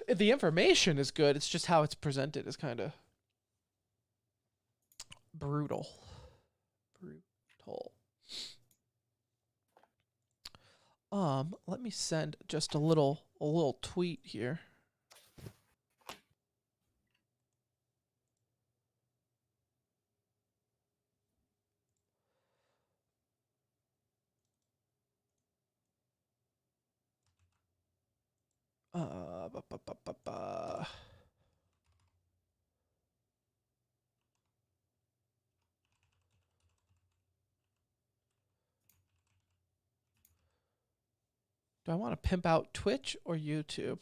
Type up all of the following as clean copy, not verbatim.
The information is good. It's just how it's presented is kind of brutal. Brutal. Let me send just a little tweet here. Ba, ba, ba, ba, ba. Do I want to pimp out Twitch or YouTube?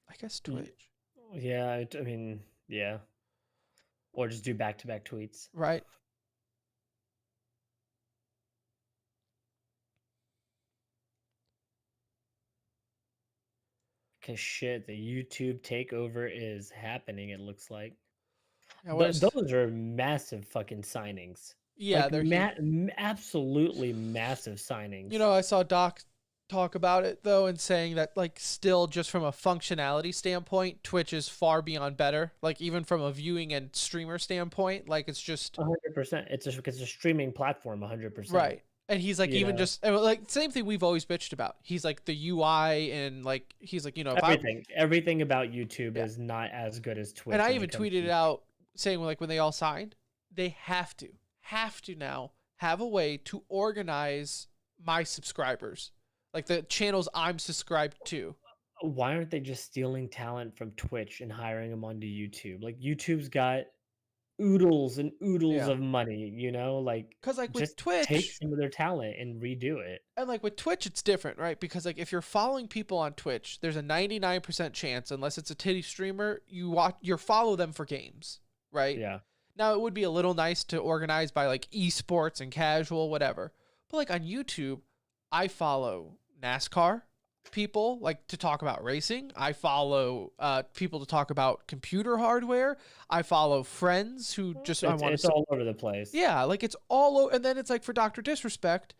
I guess Twitch. Yeah, I mean, yeah. Or just do back-to-back tweets. Right. Because shit, the YouTube takeover is happening, it looks like. Yeah, But those are massive fucking signings. yeah, Like, they're huge. absolutely massive signings. You know, I saw Doc talk about it though, and saying that like still just from a functionality standpoint, Twitch is far beyond better. Like even from a viewing and streamer standpoint, like it's just 100%. It's a streaming platform, 100%. right. And he's like, You even know? just like same thing we've always bitched about. He's like the UI and like he's like, you know, Everything about YouTube is not as good as Twitch. And I when even it comes tweeted to it out saying like when they all signed, they have to now have a way to organize my subscribers, like the channels I'm subscribed to. Why aren't they just stealing talent from Twitch and hiring them onto YouTube? Like YouTube's got oodles and oodles Yeah. of money, you know? Like Because like with just take Twitch, some of their talent and redo it. and like with Twitch, it's different, right? Because like if you're following people on Twitch, there's a 99% chance, unless it's a titty streamer, you follow them for games, right? Yeah. Now it would be a little nice to organize by like esports and casual, whatever. But like on YouTube, I follow NASCAR people like to talk about racing. I follow people to talk about computer hardware. I follow friends who just I want It's to. all over the place. Yeah, like it's all over. And then it's like for Dr. Disrespect,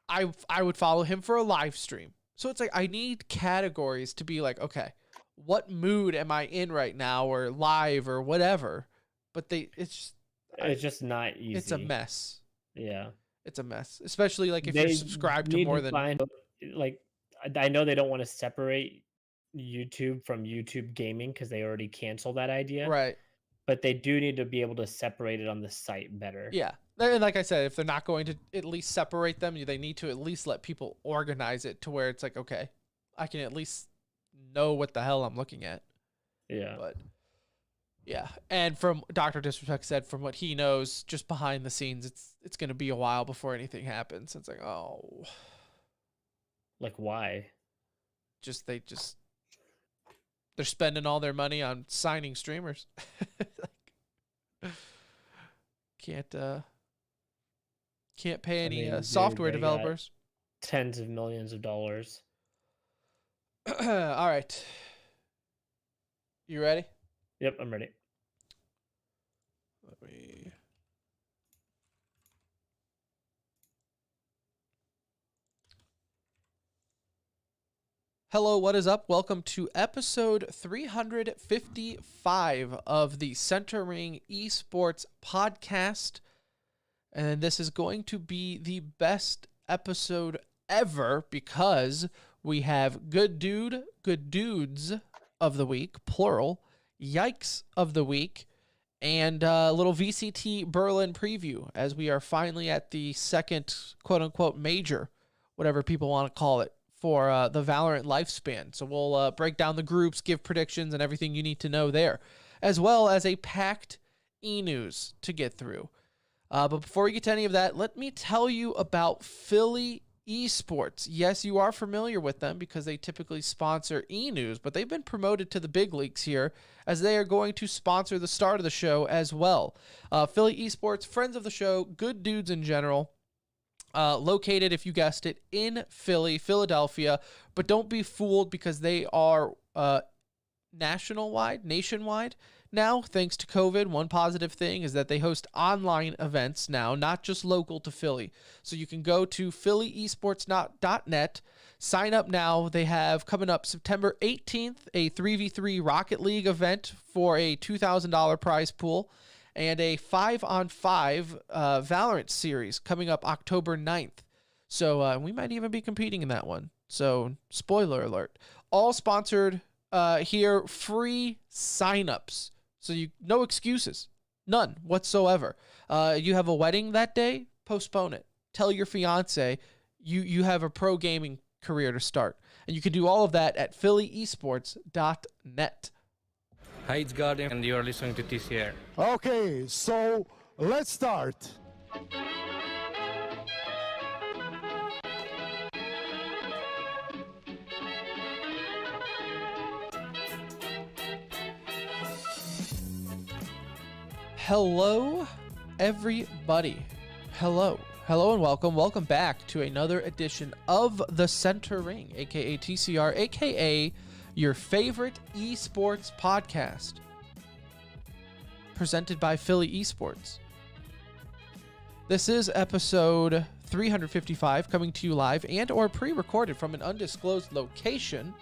I would follow him for a live stream. So it's like I need categories to be like, okay, what mood am I in right now, or live or whatever. But it's just not easy. It's a mess. Yeah. It's a mess, especially like if They you're subscribed to need more to than find, like, I know they don't want to separate YouTube from YouTube gaming because they already canceled that idea. right. But they do need to be able to separate it on the site better. Yeah. And like I said, if they're not going to at least separate them, they need to at least let people organize it to where it's like, okay, I can at least know what the hell I'm looking at. Yeah. But yeah. And from Dr. Disrespect said, from what he knows, just behind the scenes, it's going to be a while before anything happens. It's like, oh, Like, why? they're spending all their money on signing streamers. Like, can't pay any software developers. Tens of millions of dollars. All right. You ready? Yep, I'm ready. Let me. Hello, what is up? Welcome to episode 355 of the Centering Esports podcast. And this is going to be the best episode ever because we have good dudes of the week, plural, yikes of the week, and a little VCT Berlin preview as we are finally at the second quote-unquote major, whatever people want to call it, for the Valorant lifespan. So we'll break down the groups, give predictions, and everything you need to know there, as well as a packed e-news to get through. But before we get to any of that, let me tell you about Philly Esports. Yes, you are familiar with them because they typically sponsor e-news, but they've been promoted to the big leagues here as they are going to sponsor the start of the show as well. Philly Esports, friends of the show, good dudes in general. Located, if you guessed it, in Philly, Philadelphia, but don't be fooled because they are nationwide now, thanks to COVID. One positive thing is that they host online events now, not just local to Philly. So you can go to phillyesports.net, Sign up now. They have coming up September 18th a 3v3 Rocket League event for a $2,000 prize pool, and a 5-on-5 Valorant series coming up October 9th. So we might even be competing in that one. So spoiler alert. All sponsored here, free signups. So no excuses. None whatsoever. You have a wedding that day? Postpone it. Tell your fiance you have a pro gaming career to start. And you can do all of that at phillyesports.net. Hi, it's Guardian, and you're listening to TCR. Okay, so let's start. Hello, everybody. Hello and welcome. Welcome back to another edition of The Center Ring, aka TCR, aka your favorite esports podcast, presented by Philly Esports. This is episode 355, coming to you live and or pre-recorded from an undisclosed location.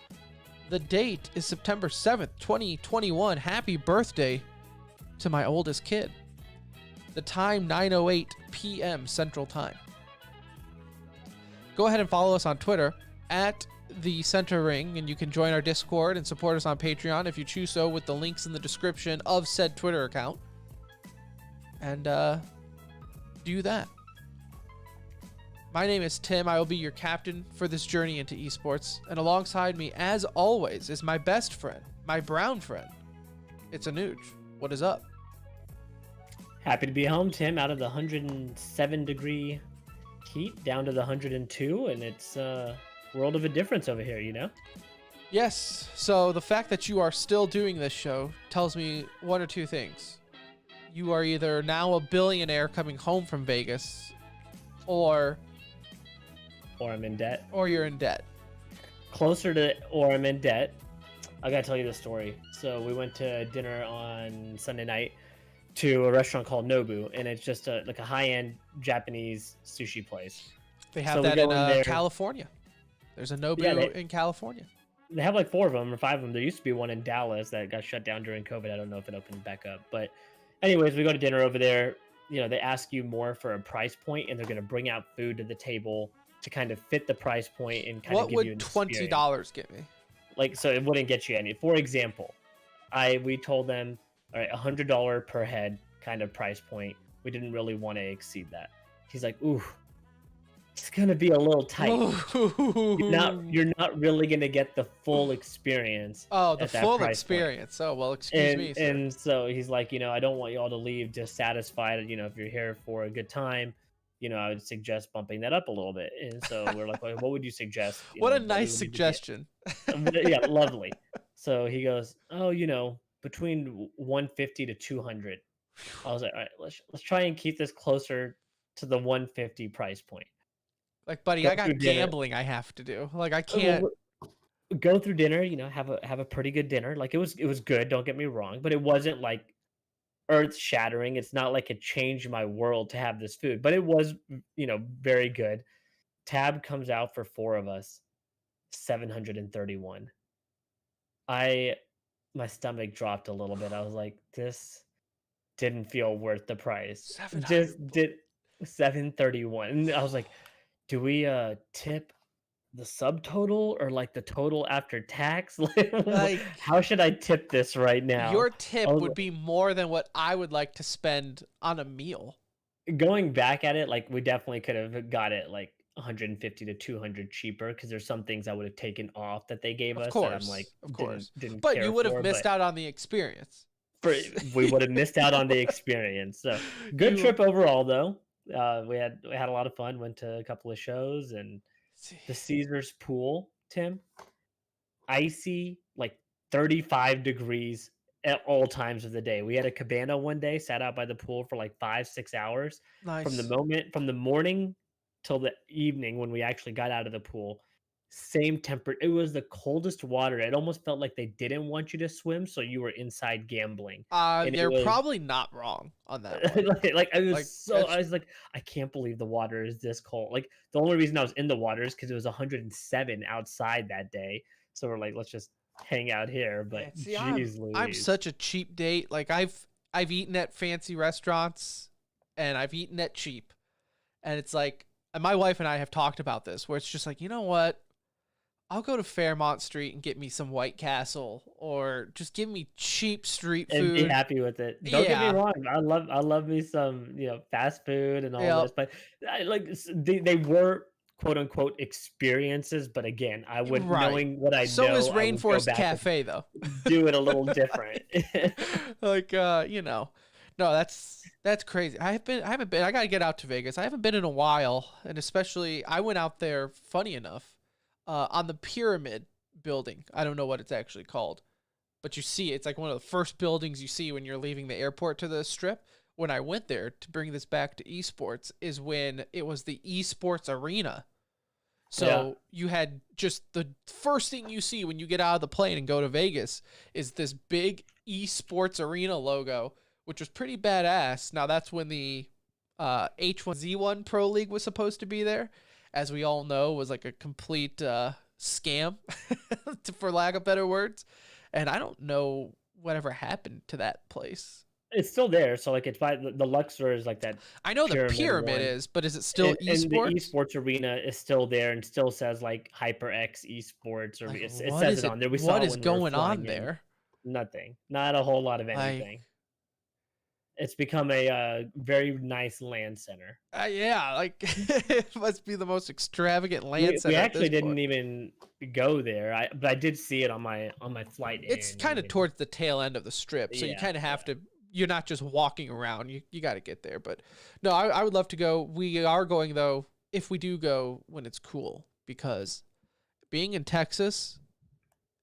The date is September 7th, 2021. Happy birthday to my oldest kid. The time, 9:08 p.m. Central Time. Go ahead and follow us on Twitter at The Center Ring, and you can join our Discord and support us on Patreon if you choose so, with the links in the description of said Twitter account. And do that. My name is Tim. I will be your captain for this journey into esports, and alongside me, as always, is my best friend, my brown friend. It's Anuj. What is up? Happy to be home, Tim, out of the 107-degree heat down to the 102, and it's a world of a difference over here, you know? Yes, so the fact that you are still doing this show tells me one or two things. You are either now a billionaire coming home from Vegas, or I'm in debt. Or you're in debt. Closer to or I'm in debt. I gotta tell you the story. So we went to dinner on Sunday night to a restaurant called Nobu, and it's just a high-end Japanese sushi place. They have that in California. There's a Nobu in California. They have like 4 of them or 5 of them. There used to be one in Dallas that got shut down during COVID. I don't know if it opened back up. But anyways, we go to dinner over there. You know, they ask you more for a price point, and they're going to bring out food to the table to kind of fit the price point and kind of give you an experience. What would $20 get me? Like, so it wouldn't get you any. For example, we told them, all right, $100 per head kind of price point. We didn't really want to exceed that. He's like, ooh, it's gonna be a little tight. You're not really gonna get the full experience. Oh, the full experience. Point. Oh, well, excuse me, sir. And so he's like, you know, I don't want you all to leave dissatisfied. You know, if you're here for a good time, you know, I would suggest bumping that up a little bit. And so we're like, well, what would you suggest? What a nice suggestion. Yeah, lovely. So he goes, oh, you know, between 150 to 200. I was like, all right, let's try and keep this closer to the 150 price point. Like, buddy, I got gambling I have to do. Like, I can't go through dinner, you know, have a pretty good dinner. Like, it was good, don't get me wrong, but it wasn't like earth shattering. It's not like it changed my world to have this food, but it was, you know, very good. Tab comes out for 4 of us, 731. My stomach dropped a little bit. I was like, this didn't feel worth the price. Just did 731. And I was like, do we tip the subtotal or like the total after tax? Like, how should I tip this right now? Your tip would be more than what I would like to spend on a meal. Going back at it, like, we definitely could have got it like 150 to 200 cheaper, because there's some things I would have taken off that they gave us that I'm like, of course, didn't but care you would have for, missed out on the experience. We would have missed out on the experience. So good trip overall, though. We had a lot of fun. Went to a couple of shows, and the Caesars pool, Tim, icy, like 35 degrees at all times of the day. We had a cabana one day, sat out by the pool for like 5-6 hours. Nice. From the morning till the evening when we actually got out of the pool. same temper. It was the coldest water. It almost felt like they didn't want you to swim, so you were inside gambling. And it They're was probably not wrong on that one. like I was Like so I was like, I can't believe the water is this cold. Like the only reason I was in the water is because it was 107 outside that day. So we're like, let's just hang out here. But man, see, jeez I'm Louise. such a cheap date. Like I've eaten at fancy restaurants and I've eaten at cheap. And it's like, and my wife and I have talked about this where it's just like, you know what? I'll go to Fairmont Street and get me some White Castle, or just give me cheap street And food. be happy with it. Don't get me Yeah. wrong. I love me some, fast food and all Yep. this, but they were quote unquote experiences. But again, I would Right. knowing what I So know, is I would go Rainforest back and Cafe though. do it a little different. Like no, that's crazy. I haven't been. I gotta get out to Vegas. I haven't been in a while, and especially I went out there. Funny enough, on the Pyramid building. I don't know what it's actually called, but you see it's like one of the first buildings you see when you're leaving the airport to the Strip. When I went there, to bring this back to esports, is when it was the esports arena. So you had just the first thing you see when you get out of the plane and go to Vegas is this big esports arena logo, which was pretty badass. Now that's when the H1Z1 Pro League was supposed to be there. As we all know, was like a complete scam, for lack of better words. And I don't know whatever happened to that place. It's still there, so like it's by the Luxor is like that. I know the pyramid one. is, but is it still And the esports? esports arena is still there and still says like HyperX Esports, or Like, it what says is it on there. We saw what it is when we were going on flying in. there? Nothing. Not a whole lot of Like, anything. It's become a very nice land center. yeah, like it must be the most extravagant land center. We at actually this didn't point. even go there. But I did see it on my flight. It's kind of towards the tail end of the Strip, so you Yeah, kind of have to. You're not just walking around. You got to get there. But no, I would love to go. We are going though. If we do go when it's cool, because being in Texas,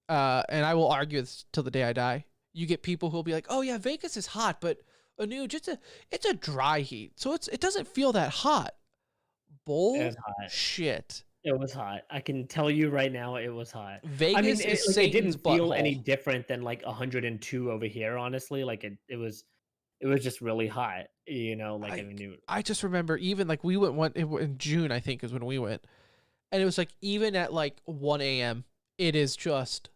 and I will argue this till the day I die. You get people who'll be like, "Oh yeah, Vegas is hot, but it's a dry heat, so it doesn't feel that hot." It was hot. Shit. It was hot. I can tell you right now, it was hot. Vegas I mean, is it Satan's didn't feel butthole. any different than like 102 over here. Honestly, like it was just really hot. Like I mean, I just remember even like we went in June, I think is when we went, and it was like even at like 1 a.m. it is just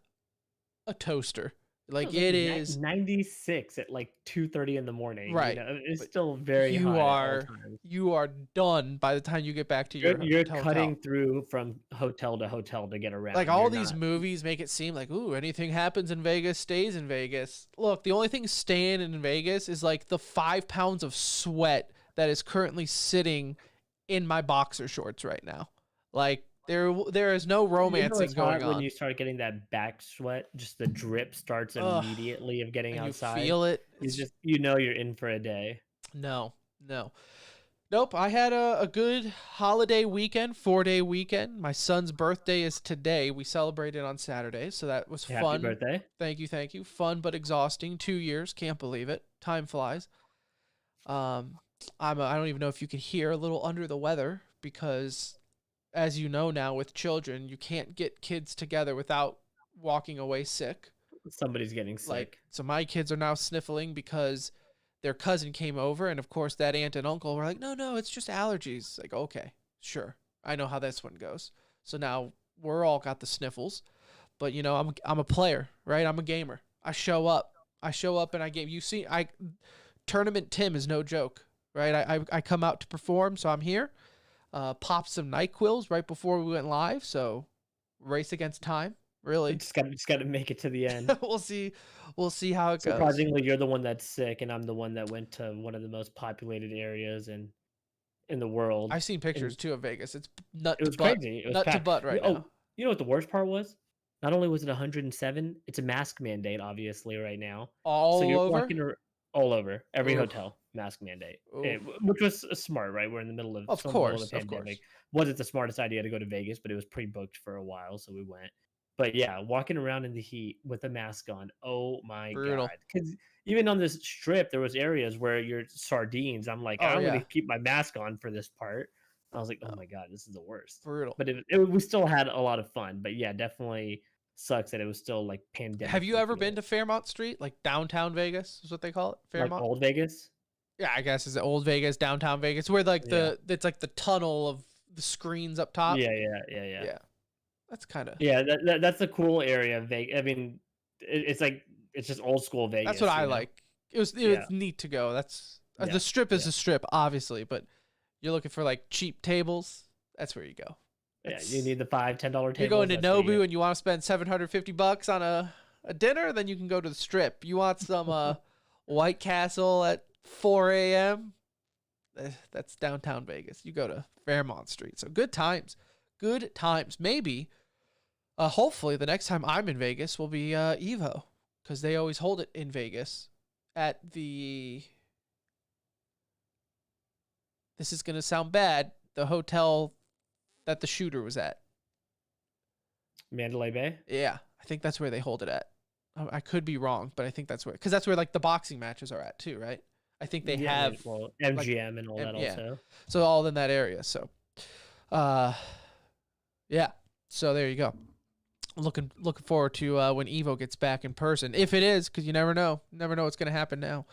a toaster. Like it is 96 at like 2:30 in the morning. Right. It's still very hot. You are done by the time you get back to your You're hotel. cutting through from hotel to hotel to get around. Like all these movies make it seem like, ooh, anything happens in Vegas stays in Vegas. Look, the only thing staying in Vegas is like the 5 pounds of sweat that is currently sitting in my boxer shorts right now. Like there is no romancing going on. When you start getting that back sweat, just the drip starts immediately of getting and outside. You feel it. You just you're in for a day. No. Nope. I had a good holiday weekend, 4-day weekend. My son's birthday is today. We celebrated on Saturday, so that was fun. Happy birthday. Thank you. Fun but exhausting. 2 years. Can't believe it. Time flies. I don't even know if you can hear, a little under the weather because, as you know now with children, you can't get kids together without walking away sick. Somebody's getting sick. So my kids are now sniffling because their cousin came over, and of course that aunt and uncle were like, no, it's just allergies. Like, okay, sure. I know how this one goes. So now we're all got the sniffles, but I'm a player, right? I'm a gamer. I show up and I game. Tournament Tim is no joke, right? I come out to perform, so I'm here. Popped some NyQuils right before we went live, so race against time. Really, just got to make it to the end. We'll see how it goes. Surprisingly, you're the one that's sick, and I'm the one that went to one of the most populated areas in the world. I've seen pictures too of Vegas. It's nut. It was to butt. crazy. It was nut packed. to butt right now. You know what the worst part was? Not only was it 107, it's a mask mandate, obviously, right now. All over every Oof. hotel mask mandate, which was smart, right? We're in the middle of of course. Wasn't the smartest idea to go to Vegas, but it was pre-booked for a while, so we went. But yeah, walking around in the heat with a mask on, oh my Brutal. God! Because even on this strip, there was areas where you're sardines. I'm like, I'm going to keep my mask on for this part. I was like, oh my god, this is the worst. Brutal. But we still had a lot of fun. But yeah, definitely sucks that it was still like pandemic. Have you ever been to Fairmont Street, like downtown Vegas is what they call it? Fairmont, like old Vegas? Yeah, I guess is it old Vegas, downtown Vegas, where like it's like the tunnel of the screens up top. Yeah. That's kind of that's a cool area of Vegas. I mean, it's like it's just old school Vegas. That's what I like. It was neat to go. That's the strip is a strip, obviously, but you're looking for like cheap tables. That's where you go. You need the $5-10 tables. You're going to Nobu and you want to spend $750 on a dinner, then you can go to the strip. You want some White Castle at 4 a.m. That's downtown Vegas. You go to Fairmont Street. So good times. Good times. Maybe, hopefully, the next time I'm in Vegas will be Evo, because they always hold it in Vegas at the... This is going to sound bad. The hotel that the shooter was at. Mandalay Bay? Yeah, I think that's where they hold it at. I could be wrong, but I think that's where... Because that's where like the boxing matches are at too, right? I think they have... Well, MGM and all that also. So all in that area. So, yeah. So there you go. Looking forward to when Evo gets back in person. If it is, because you never know. Never know what's going to happen now.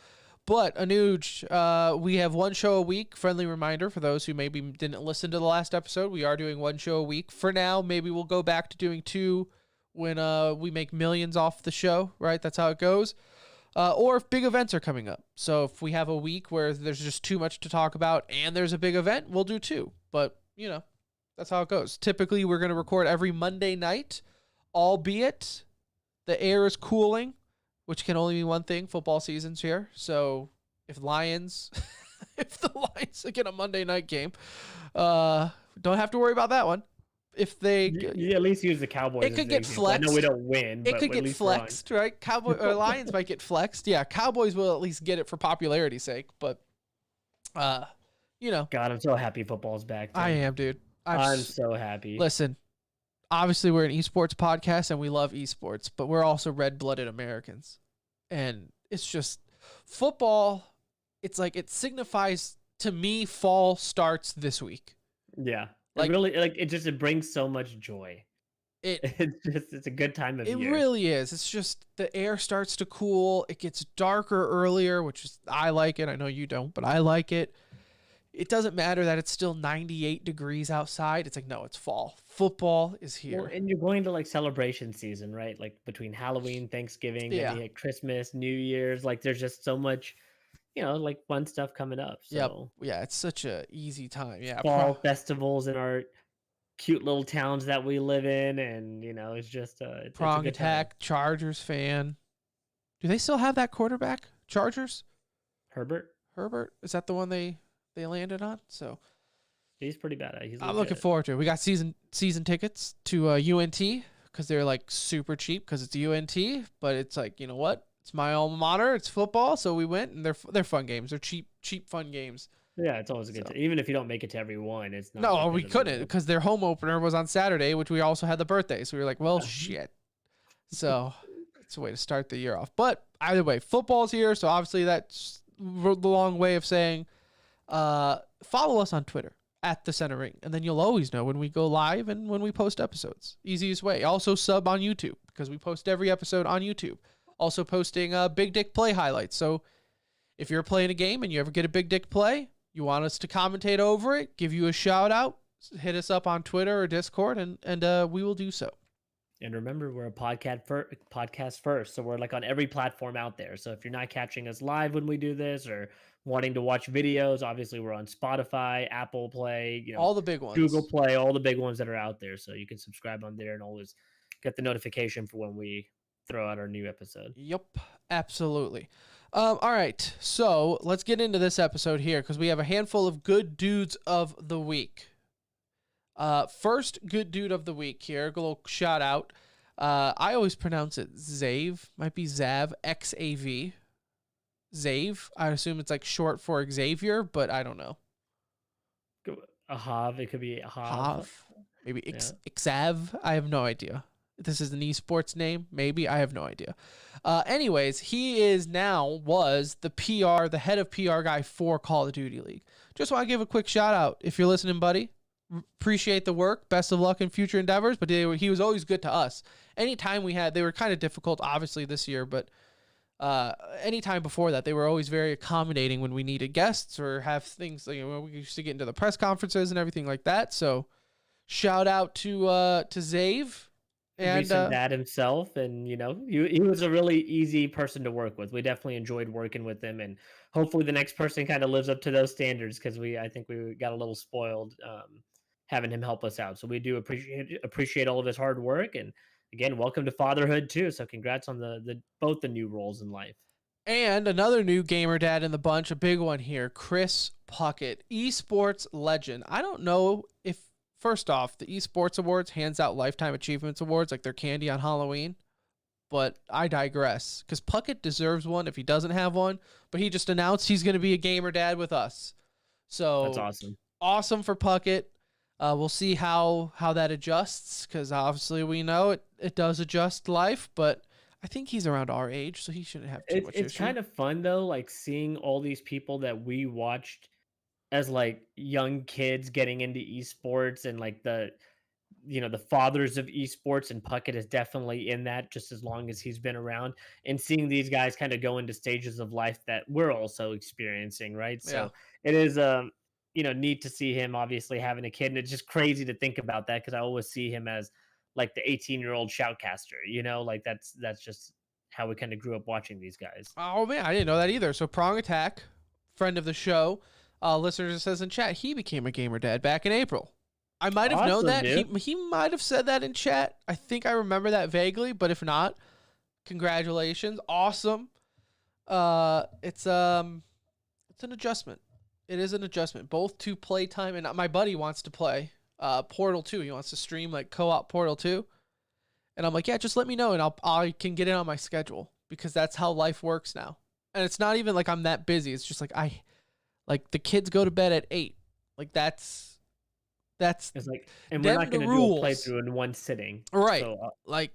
But Anuj, we have one show a week. Friendly reminder for those who maybe didn't listen to the last episode. We are doing one show a week. For now, maybe we'll go back to doing two when we make millions off the show, right? That's how it goes. Or if big events are coming up. So if we have a week where there's just too much to talk about and there's a big event, we'll do two. But, that's how it goes. Typically, we're going to record every Monday night, albeit the air is cooling, which can only mean one thing. Football season's here. So if the Lions get a Monday night game, don't have to worry about that one. If they you at least use the Cowboys. It could get flexed. I know we don't win. It could get flexed, right? Lions might get flexed. Yeah, Cowboys will at least get it for popularity's sake. But, God, I'm so happy football's back. I am, dude. I'm so happy. Listen, obviously we're an esports podcast and we love esports, but we're also red-blooded Americans. And it's just football. It's like it signifies to me fall starts this week. Yeah. It brings so much joy. It's a good time of year. It really is. It's just the air starts to cool. It gets darker earlier, which is I like it. I know you don't, but I like it. It doesn't matter that it's still 98 degrees outside. It's like, no, it's fall. Football is here. Well, and you're going to like celebration season, right? Like between Halloween, Thanksgiving, maybe like Christmas, New Year's. Like there's just so much, like fun stuff coming up. So yeah, it's such a easy time. Yeah, fall festivals in our cute little towns that we live in, and it's just it's Prong Attack, Chargers fan. Do they still have that quarterback? Chargers? Herbert? Is that the one they landed on? So he's pretty bad. I'm looking forward to it. We got season tickets to UNT because they're like super cheap because it's UNT, but it's like, you know what? It's my alma mater. It's football, so we went, and they're fun games. They're cheap fun games. Yeah, it's always good. Even if you don't make it to every one, it's not. No, we couldn't because their home opener was on Saturday, which we also had the birthday. So we were like, well, shit. So it's a way to start the year off. But either way, football's here, so obviously that's the long way of saying follow us on Twitter at The Center Ring, and then you'll always know when we go live and when we post episodes. Easiest way. Also sub on YouTube because we post every episode on YouTube. Also posting Big Dick Play highlights. So if you're playing a game and you ever get a Big Dick Play, you want us to commentate over it, give you a shout out, hit us up on Twitter or Discord, and we will do so. And remember, we're a podcast first, so we're like on every platform out there. So if you're not catching us live when we do this or wanting to watch videos, obviously we're on Spotify, Apple Play, all the big ones, Google Play, all the big ones that are out there. So you can subscribe on there and always get the notification for when we throw out our new episode. Yep, absolutely. All right, so let's get into this episode here because we have a handful of good dudes of the week. First good dude of the week here, a little shout out. I always pronounce it Zave, might be Zav, X-A-V. Zave, I assume it's like short for Xavier, but I don't know. A Hav, it could be a Hav. Maybe Xav, I have no idea. This is an esports name, maybe. I have no idea. Anyways, he was the head of PR guy for Call of Duty League. Just want to give a quick shout out. If you're listening, buddy, appreciate the work. Best of luck in future endeavors. But he was always good to us. Anytime they were kind of difficult, obviously, this year, but anytime before that, they were always very accommodating when we needed guests or have things. We used to get into the press conferences and everything like that. So shout out to Zave. And recent dad himself, and he was a really easy person to work with. We definitely enjoyed working with him, and hopefully the next person kind of lives up to those standards, because I think we got a little spoiled having him help us out. So we do appreciate all of his hard work, and again, welcome to fatherhood too. So congrats on both the new roles in life. And another new gamer dad in the bunch, a big one here, Chris Puckett, esports legend. I don't know if, first off, the Esports Awards hands out Lifetime Achievements Awards like they're candy on Halloween, but I digress, because Puckett deserves one if he doesn't have one, but he just announced he's going to be a gamer dad with us. So that's awesome. Awesome for Puckett. We'll see how that adjusts, because obviously we know it does adjust life, but I think he's around our age, so he shouldn't have too much It's issue. kind of fun, though, like seeing all these people that we watched as like young kids getting into esports, and like the fathers of esports, and Puckett is definitely in that, just as long as he's been around, and seeing these guys kind of go into stages of life that we're also experiencing, right? So it is neat to see him obviously having a kid, and it's just crazy to think about that, because I always see him as like the 18-year-old shoutcaster, like that's just how we kind of grew up watching these guys. Oh man, I didn't know that either. So Prong Attack, friend of the show, listener says in chat, he became a gamer dad back in April. I might have known that. He might have said that in chat. I think I remember that vaguely, but if not, congratulations. Awesome. It's an adjustment. It is an adjustment, both to playtime, and my buddy wants to play Portal 2. He wants to stream like co-op Portal 2. And I'm like, yeah, just let me know, and I can get it on my schedule, because that's how life works now. And it's not even like I'm that busy. It's just like the kids go to bed at 8. Like that's it's like, and we're not going to do a playthrough in one sitting, right? So, like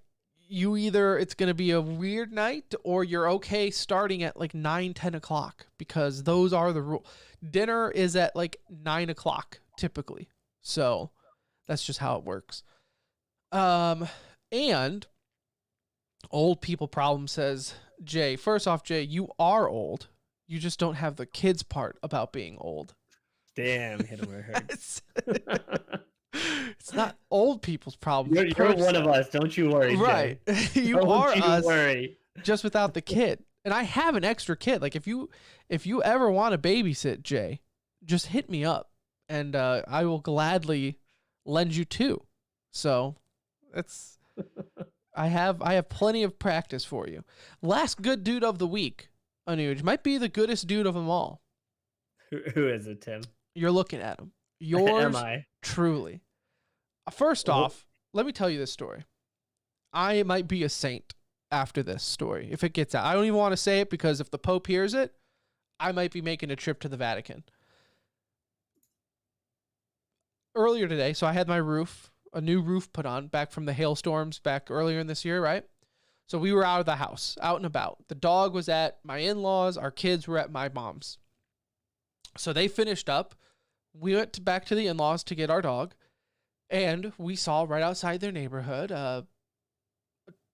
it's going to be a weird night, or you're okay starting at like 9-10 o'clock, because those are the rules. Dinner is at like 9 o'clock typically, so that's just how it works. And old people problem, says Jay. First off, Jay, you are old. You just don't have the kids part about being old. Damn, hit him where it hurts. It's not old people's problem. You're one of us. Don't you worry, right? You don't are us. Worry. Just without the kid. And I have an extra kid. Like if you ever want to babysit, Jay, just hit me up, and I will gladly lend you two. So it's I have plenty of practice for you. Last good dude of the week, Anuj, might be the goodest dude of them all. Who is it, Tim? You're looking at him. Yours Am I? Truly. First off, let me tell you this story. I might be a saint after this story if it gets out. I don't even want to say it, because if the Pope hears it, I might be making a trip to the Vatican. Earlier today, so I had my a new roof put on back from the hailstorms back earlier in this year, right? So we were out of the house, out and about. The dog was at my in-laws. Our kids were at my mom's. So they finished up. We went back to the in-laws to get our dog, and we saw right outside their neighborhood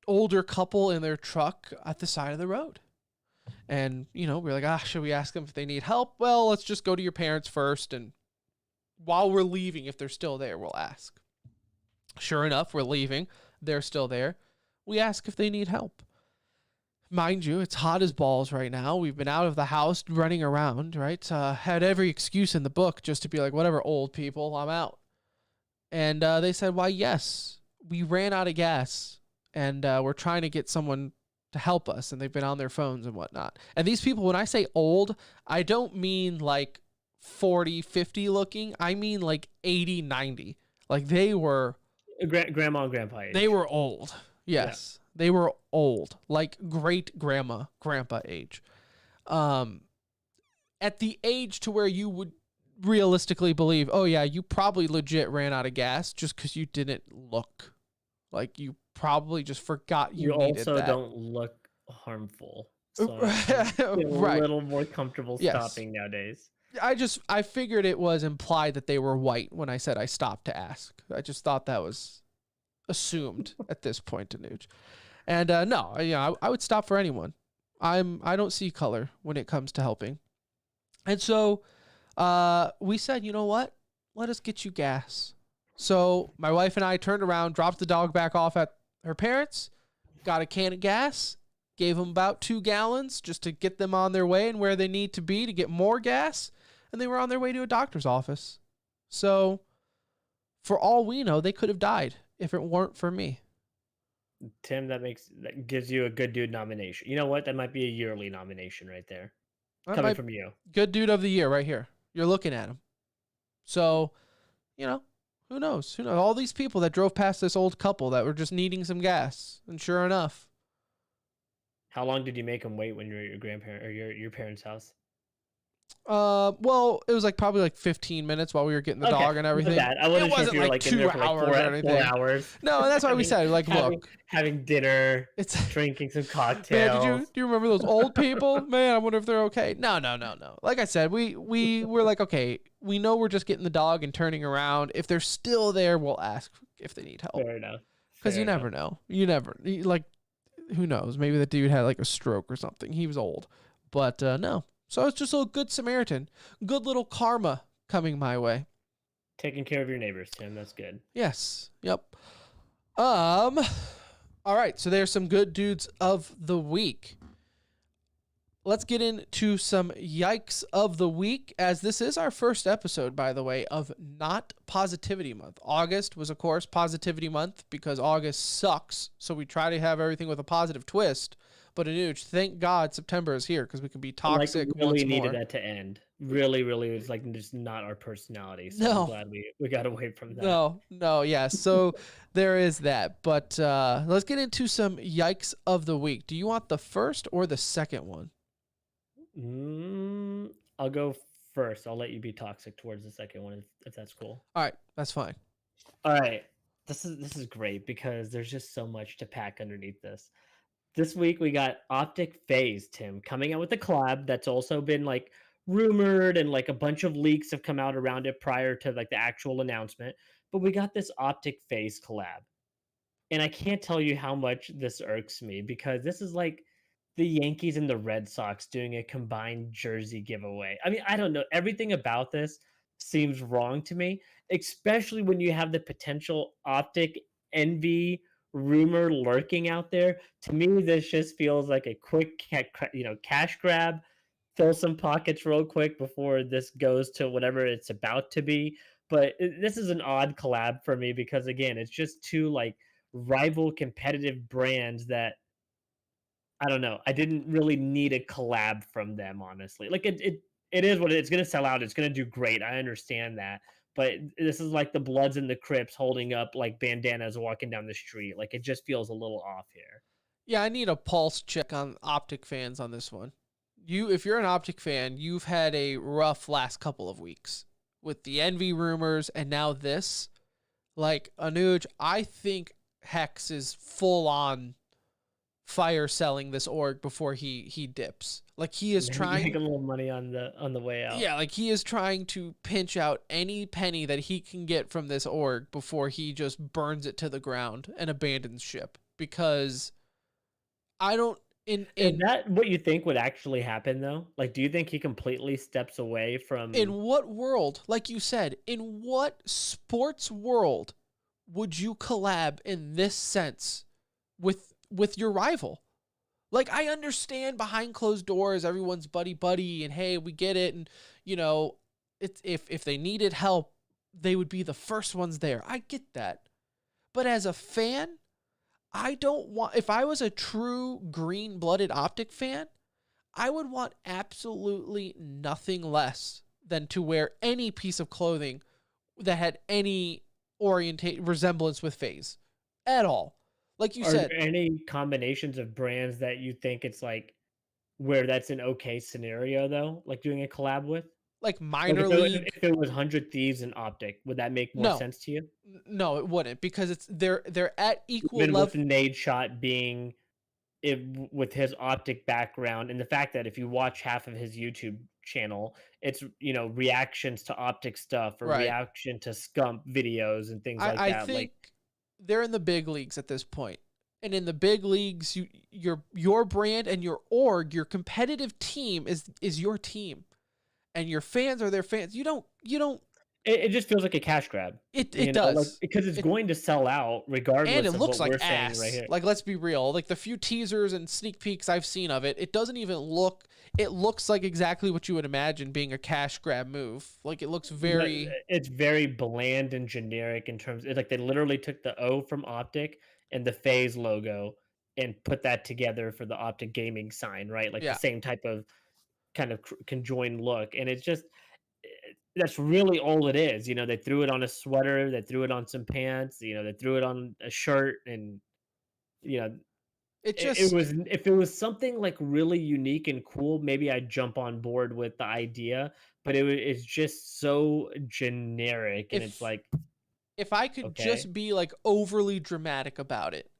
older couple in their truck at the side of the road. And, we're like, should we ask them if they need help? Well, let's just go to your parents first, and while we're leaving, if they're still there, we'll ask. Sure enough, we're leaving. They're still there. We ask if they need help. Mind you, it's hot as balls right now. We've been out of the house running around, right? Had every excuse in the book just to be like, whatever, old people, I'm out. And they said, why, yes, we ran out of gas, and we're trying to get someone to help us, and they've been on their phones and whatnot. And these people, when I say old, I don't mean like 40, 50 looking. I mean like 80, 90. Like they were... Grandma and grandpa age. They were old. Yes. Yeah. They were old, like great grandpa age. At the age to where you would realistically believe, oh yeah, you probably legit ran out of gas just because you didn't look like you probably just forgot you You needed also that. don't look harmful, so I'm a Right. little more comfortable Yes. stopping nowadays. I figured it was implied that they were white when I said I stopped to ask. I just thought that was assumed at this point, Anuj. And no, I would stop for anyone. I don't see color when it comes to helping. And so we said, you know what? Let us get you gas. So my wife and I turned around, dropped the dog back off at her parents', got a can of gas, gave them about 2 gallons just to get them on their way and where they need to be to get more gas. And they were on their way to a doctor's office. So for all we know, they could have died if it weren't for me. Tim, that gives you a good dude nomination. You know what? That might be a yearly nomination right there. That Coming might- from you. Good dude of the year right here. You're looking at him. So, who knows? Who knows? All these people that drove past this old couple that were just needing some gas. And sure enough. How long did you make them wait when you were at your grandparent or your parents' house? Well, it was probably 15 minutes while we were getting the dog and everything. I wasn't sure if you were in 2 there for hours or anything. 4 hours. No, that's why we said look, having dinner, it's drinking some cocktails. Man, do you remember those old people? Man, I wonder if they're okay. No. Like I said, we were like, okay, we know we're just getting the dog and turning around. If they're still there, we'll ask if they need help. Fair enough. Because you never know. Who knows? Maybe the dude had a stroke or something. He was old. But no. So it's just a good Samaritan. Good little karma coming my way. Taking care of your neighbors, Tim. That's good. Yes. Yep. All right. So there's some good dudes of the week. Let's get into some yikes of the week, as this is our first episode, by the way, of Not Positivity Month. August was, of course, Positivity Month because August sucks. So we try to have everything with a positive twist. But Anuj, thank God September is here because we can be toxic really once needed more. that to end. Really, it was just not our personality. So No. I'm glad we got away from that. No, yeah. So there is that. But let's get into some yikes of the week. Do you want the first or the second one? I'll go first. I'll let you be toxic towards the second one if that's cool. All right, that's fine. All right. This is great because there's just so much to pack underneath this. This week we got Optic Phase, Tim, coming out with a collab that's also been rumored, and a bunch of leaks have come out around it prior to the actual announcement. But we got this Optic Phase collab. And I can't tell you how much this irks me because this is the Yankees and the Red Sox doing a combined jersey giveaway. I mean, I don't know. Everything about this seems wrong to me, especially when you have the potential Optic envy rumor lurking out there. To me, this just feels like a quick cash grab, fill some pockets real quick before this goes to whatever it's about to be. But this is an odd collab for me because, again, it's just two rival competitive brands that I don't know. I didn't really need a collab from them, honestly. It is what it's going to sell out. It's going to do great. I understand that. But this is the Bloods and the Crips holding up bandanas walking down the street. It just feels a little off here. Yeah, I need a pulse check on Optic fans on this one. If you're an Optic fan, you've had a rough last couple of weeks with the envy rumors and now this. Anuj, I think Hex is full on fire selling this org before he dips. He is trying make a little money on the way out. Yeah, he is trying to pinch out any penny that he can get from this org before he just burns it to the ground and abandons ship. Because I don't Is that what you think would actually happen though? Do you think he completely steps away from In what world, like you said, in what sports world would you collab in this sense with your rival? I understand behind closed doors, everyone's buddy, and hey, we get it. And, it's if they needed help, they would be the first ones there. I get that. But as a fan, I don't want, if I was a true green-blooded Optic fan, I would want absolutely nothing less than to wear any piece of clothing that had any resemblance with FaZe at all. Like you said, there any combinations of brands that you think it's where that's an okay scenario though, doing a collab with? like Like minor league. if it was 100 Thieves and Optic, would that make more No, sense to you? no, it wouldn't because they're at equal Even with level. Nade Shot being with his Optic background and the fact that if you watch half of his YouTube channel, it's reactions to Optic stuff or Right. reaction to Scump videos and things like I that. think Like they're in the big leagues at this point. And in the big leagues, your brand and your org, your competitive team is your team. And your fans are their fans. You don't it just feels like a cash grab. it Like does. because it's going to sell out And regardless it of looks what like we're saying right ass. here. Like, let's be real. Like the few teasers and sneak peeks I've seen of it, it doesn't even look. It looks like exactly what you would imagine being a cash grab move. Like it looks very. It's very bland and generic in terms. Like they literally took the O from Optic and the FaZe logo and put that together for the Optic gaming sign, right? Like the Yeah. same type of kind of conjoined look, and it's just that's really all it is. They threw it on a sweater, they threw it on some pants, they threw it on a shirt, and you know It it just was if it was something like really unique and cool, maybe I'd jump on board with the idea, but it's just so generic, and it's if like, if I could okay, just be like overly dramatic about it,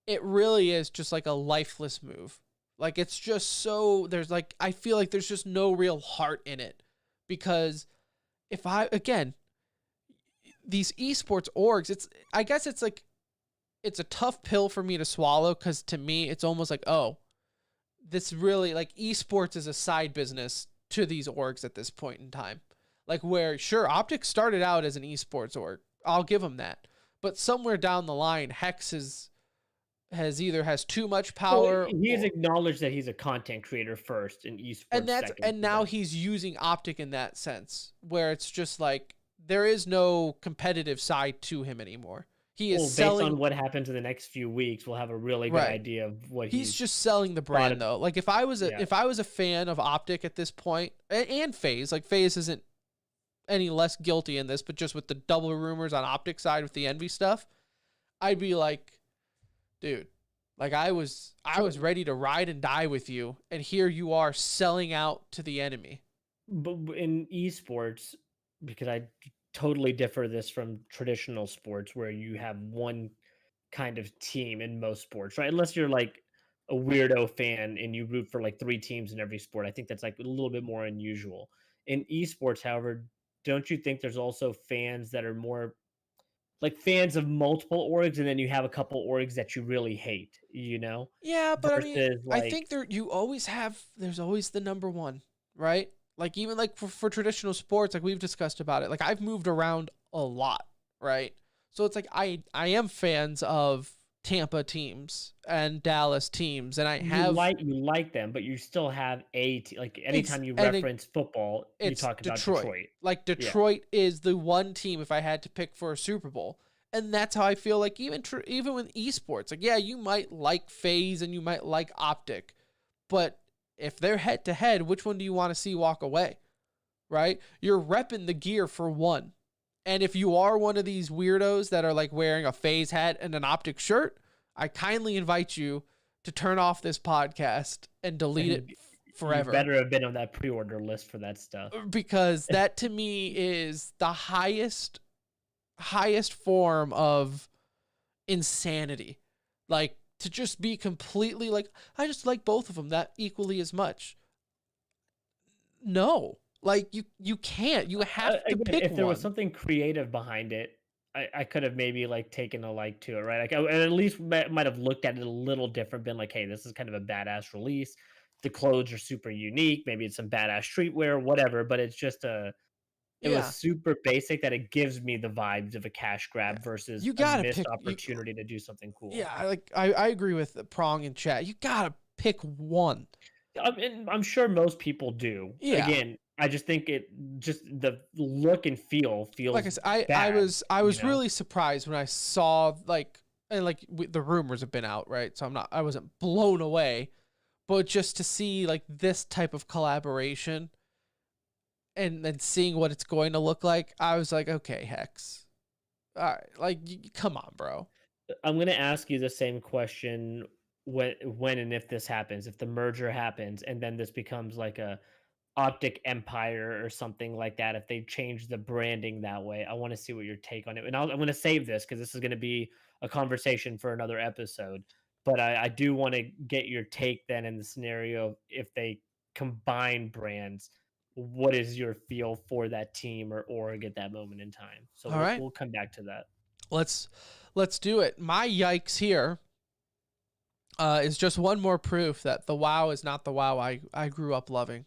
it really is just like a lifeless move. Like it's just so there's like I feel like there's just no real heart in it because if I again these esports orgs, I guess it's like it's a tough pill for me to swallow because to me it's almost like this really like esports is a side business to these orgs at this point in time. Like where sure Optics started out as an esports org, I'll give them that, but somewhere down the line Hex has too much power. he's acknowledged that he's a content creator first and esports second. And now he's using Optic in that sense where it's just like there is no competitive side to him anymore. He is selling. Based on what happens in the next few weeks, we'll have a really good idea of what he's just selling the brand though. Like if I was a fan of Optic at this point and FaZe, like FaZe isn't any less guilty in this, but just with the double rumors on Optic side with the Envy stuff, I'd be like, dude, like I was ready to ride and die with you, and here you are selling out to the enemy. But in esports, because I totally differ this from traditional sports where you have one kind of team in most sports, right? Unless you're like a weirdo fan and you root for like three teams in every sport. I think that's like a little bit more unusual. In esports, however, don't you think there's also fans that are more like fans of multiple orgs, and then you have a couple orgs that you really hate, Yeah, but I mean, versus I like think there's always the number one, right? Like even like for traditional sports, like we've discussed about it. Like I've moved around a lot, right? So it's like I am fans of Tampa teams and Dallas teams, and I have you like them, but you still have like anytime you reference football, you it's talk about Detroit. Detroit. Like Detroit is the one team if I had to pick for a Super Bowl. And that's how I feel like even with esports. Like yeah, you might like FaZe and you might like Optic, but if they're head to head, which one do you want to see walk away? Right? You're repping the gear for one. And if you are one of these weirdos that are like wearing a FaZe hat and an Optic shirt, I kindly invite you to turn off this podcast and delete it forever. You better have been on that pre-order list for that stuff. Because that to me is the highest form of insanity. Like to just be completely like, I just like both of them that equally as much. No. Like you can't. You have to pick if there one. was something creative behind it, I could have maybe like taken a like to it, right? Like I at least might have looked at it a little different, been like, hey, this is kind of a badass release. The clothes are super unique. Maybe it's some badass streetwear, whatever. But it's just it was super basic that it gives me the vibes of a cash grab versus you a gotta missed pick, opportunity to do something cool. Yeah, I agree with the Prong in chat. You gotta pick one. I'm sure most people do. Yeah. Again, I just think the look and feel feels like I said, bad, I was really surprised when I saw the rumors have been out, right? So I wasn't blown away, but just to see like this type of collaboration and then seeing what it's going to look like, I was like, okay, Hex, all right, like come on, bro. I'm gonna ask you the same question when and if this happens, if the merger happens, and then this becomes like a Optic Empire or something like that, if they change the branding that way. I want to see what your take on it. And I'm going to save this because this is going to be a conversation for another episode. But I do want to get your take then in the scenario if they combine brands. What is your feel for that team or org at that moment in time? So All right. we'll come back to that. Let's do it. My yikes here is just one more proof that the WoW is not the WoW I grew up loving.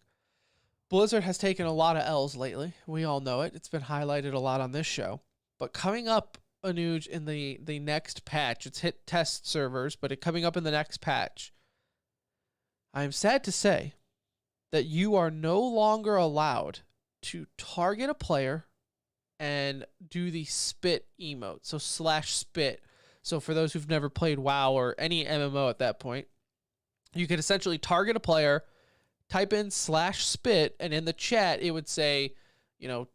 Blizzard has taken a lot of L's lately. We all know it. It's been highlighted a lot on this show. But coming up, Anuj, in the next patch, it's hit test servers, but coming up in the next patch, I am sad to say that you are no longer allowed to target a player and do the spit emote. So /spit. So for those who've never played WoW or any MMO at that point, you could essentially target a player, type in /spit, and in the chat, it would say,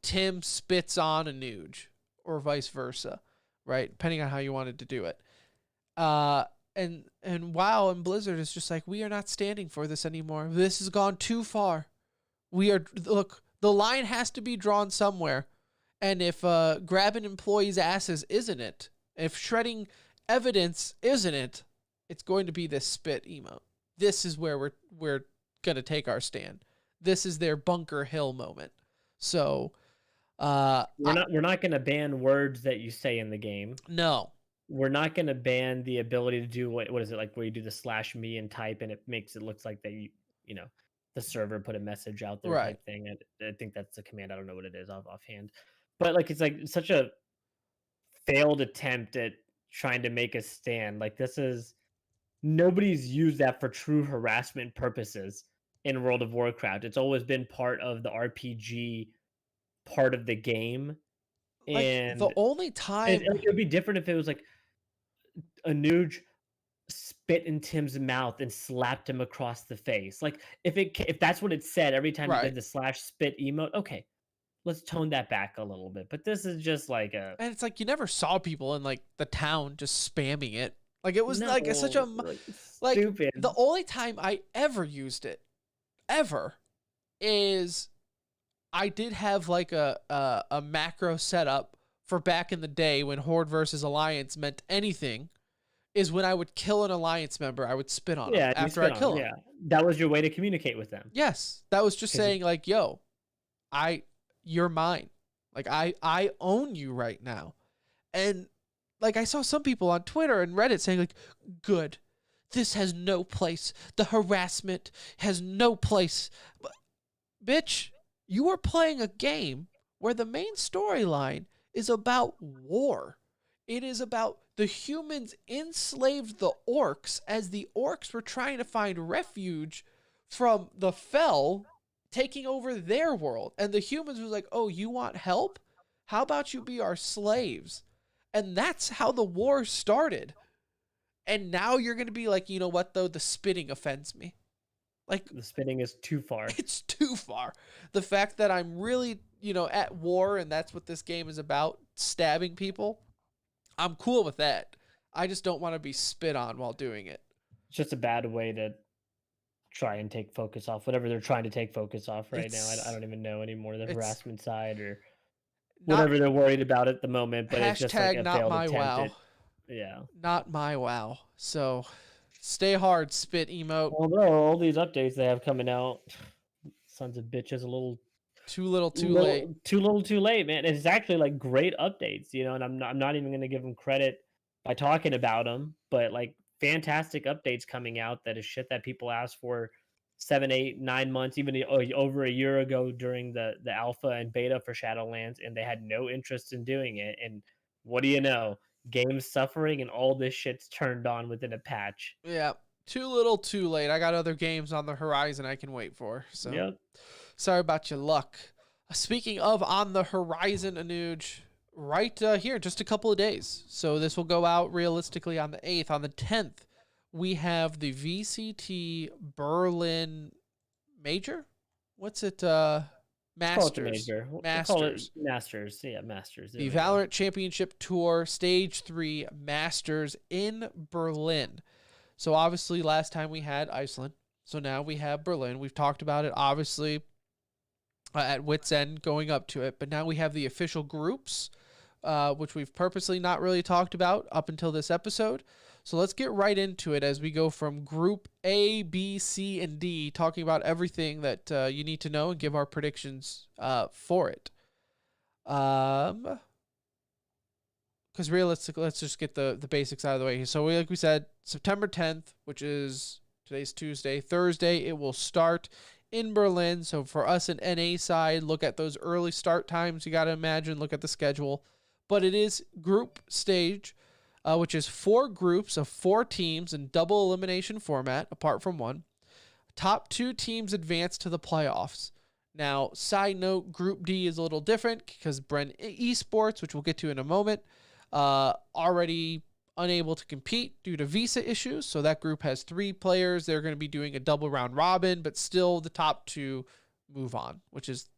Tim spits on Anuj, or vice versa, right? Depending on how you wanted to do it. And WoW and Blizzard is just like, we are not standing for this anymore. This has gone too far. Look, the line has to be drawn somewhere. And if grabbing employees' asses isn't it, if shredding evidence isn't it, it's going to be this spit emote. This is where we're going to take our stand. This is their Bunker Hill moment. So we're not going to ban words that you say in the game. No. We're not going to ban the ability to do what is it, like where you do the /me and type and it makes it looks like that the server put a message out there, right. type thing. I think that's a command. I don't know what it is offhand. But like it's like such a failed attempt at trying to make a stand. Like nobody's used that for true harassment purposes in World of Warcraft. It's always been part of the RPG part of the game. And the only time it would be different if it was like Anuj spit in Tim's mouth and slapped him across the face. Like if that's what it said every time you did the /spit emote, okay, let's tone that back a little bit. But this is just like and it's like you never saw people in like the town just spamming it. Like it was like it's such a like stupid. The only time I ever used it is I did have like a macro setup for back in the day when Horde versus Alliance meant anything, is when I would kill an Alliance member, I would spit on them after I kill them. Yeah, that was your way to communicate with them. Yes, that was just saying like, yo, you're mine. Like I own you right now. And like I saw some people on Twitter and Reddit saying like, good, this has no place. The harassment has no place. But, bitch, you are playing a game where the main storyline is about war. It is about the humans enslaved the orcs as the orcs were trying to find refuge from the Fel taking over their world. And the humans was like, oh, you want help? How about you be our slaves? And that's how the war started. And now you're going to be like, you know what, though? The spitting offends me. Like the spitting is too far. It's too far. The fact that I'm really, at war and that's what this game is about, stabbing people, I'm cool with that. I just don't want to be spit on while doing it. It's just a bad way to try and take focus off whatever they're trying to take focus off right now. I don't even know anymore, the harassment side or whatever they're worried about at the moment. But it's just like a failed attempt. Yeah. Not my WoW. So stay hard, spit emote. Although all these updates they have coming out, sons of bitches, a little too little, too late. Too little, too late, man. It's actually like great updates, and I'm not even going to give them credit by talking about them, but like fantastic updates coming out that is shit that people asked for 7, 8, 9 months, even over a year ago during the alpha and beta for Shadowlands, and they had no interest in doing it. And what do you know? Games suffering and all this shit's turned on within a patch. Yeah. Too little, too late. I got other games on the horizon I can wait for. So yep. Sorry about your luck. Speaking of on the horizon, Anuj, right here, just a couple of days. So this will go out realistically on the 8th. On the 10th, we have the VCT Berlin Major. What's it? Masters. Masters. Yeah, Masters. The Valorant Championship Tour Stage 3 Masters in Berlin. So obviously last time we had Iceland. So now we have Berlin. We've talked about it. Obviously, at wit's end going up to it. But now we have the official groups, which we've purposely not really talked about up until this episode. So let's get right into it as we go from Group A, B, C, and D, talking about everything that you need to know and give our predictions for it. Because realistically, let's just get the basics out of the way. So like we said, September 10th, which is today's Tuesday, Thursday, it will start in Berlin. So for us in NA side, look at those early start times. You got to imagine, look at the schedule. But it is group stage, which is 4 groups of 4 teams in double elimination format, apart from one. Top 2 teams advance to the playoffs. Now, side note, Group D is a little different because Bren Esports, which we'll get to in a moment, already unable to compete due to visa issues. So that group has 3 players. They're going to be doing a double round robin, but still the top 2 move on, which is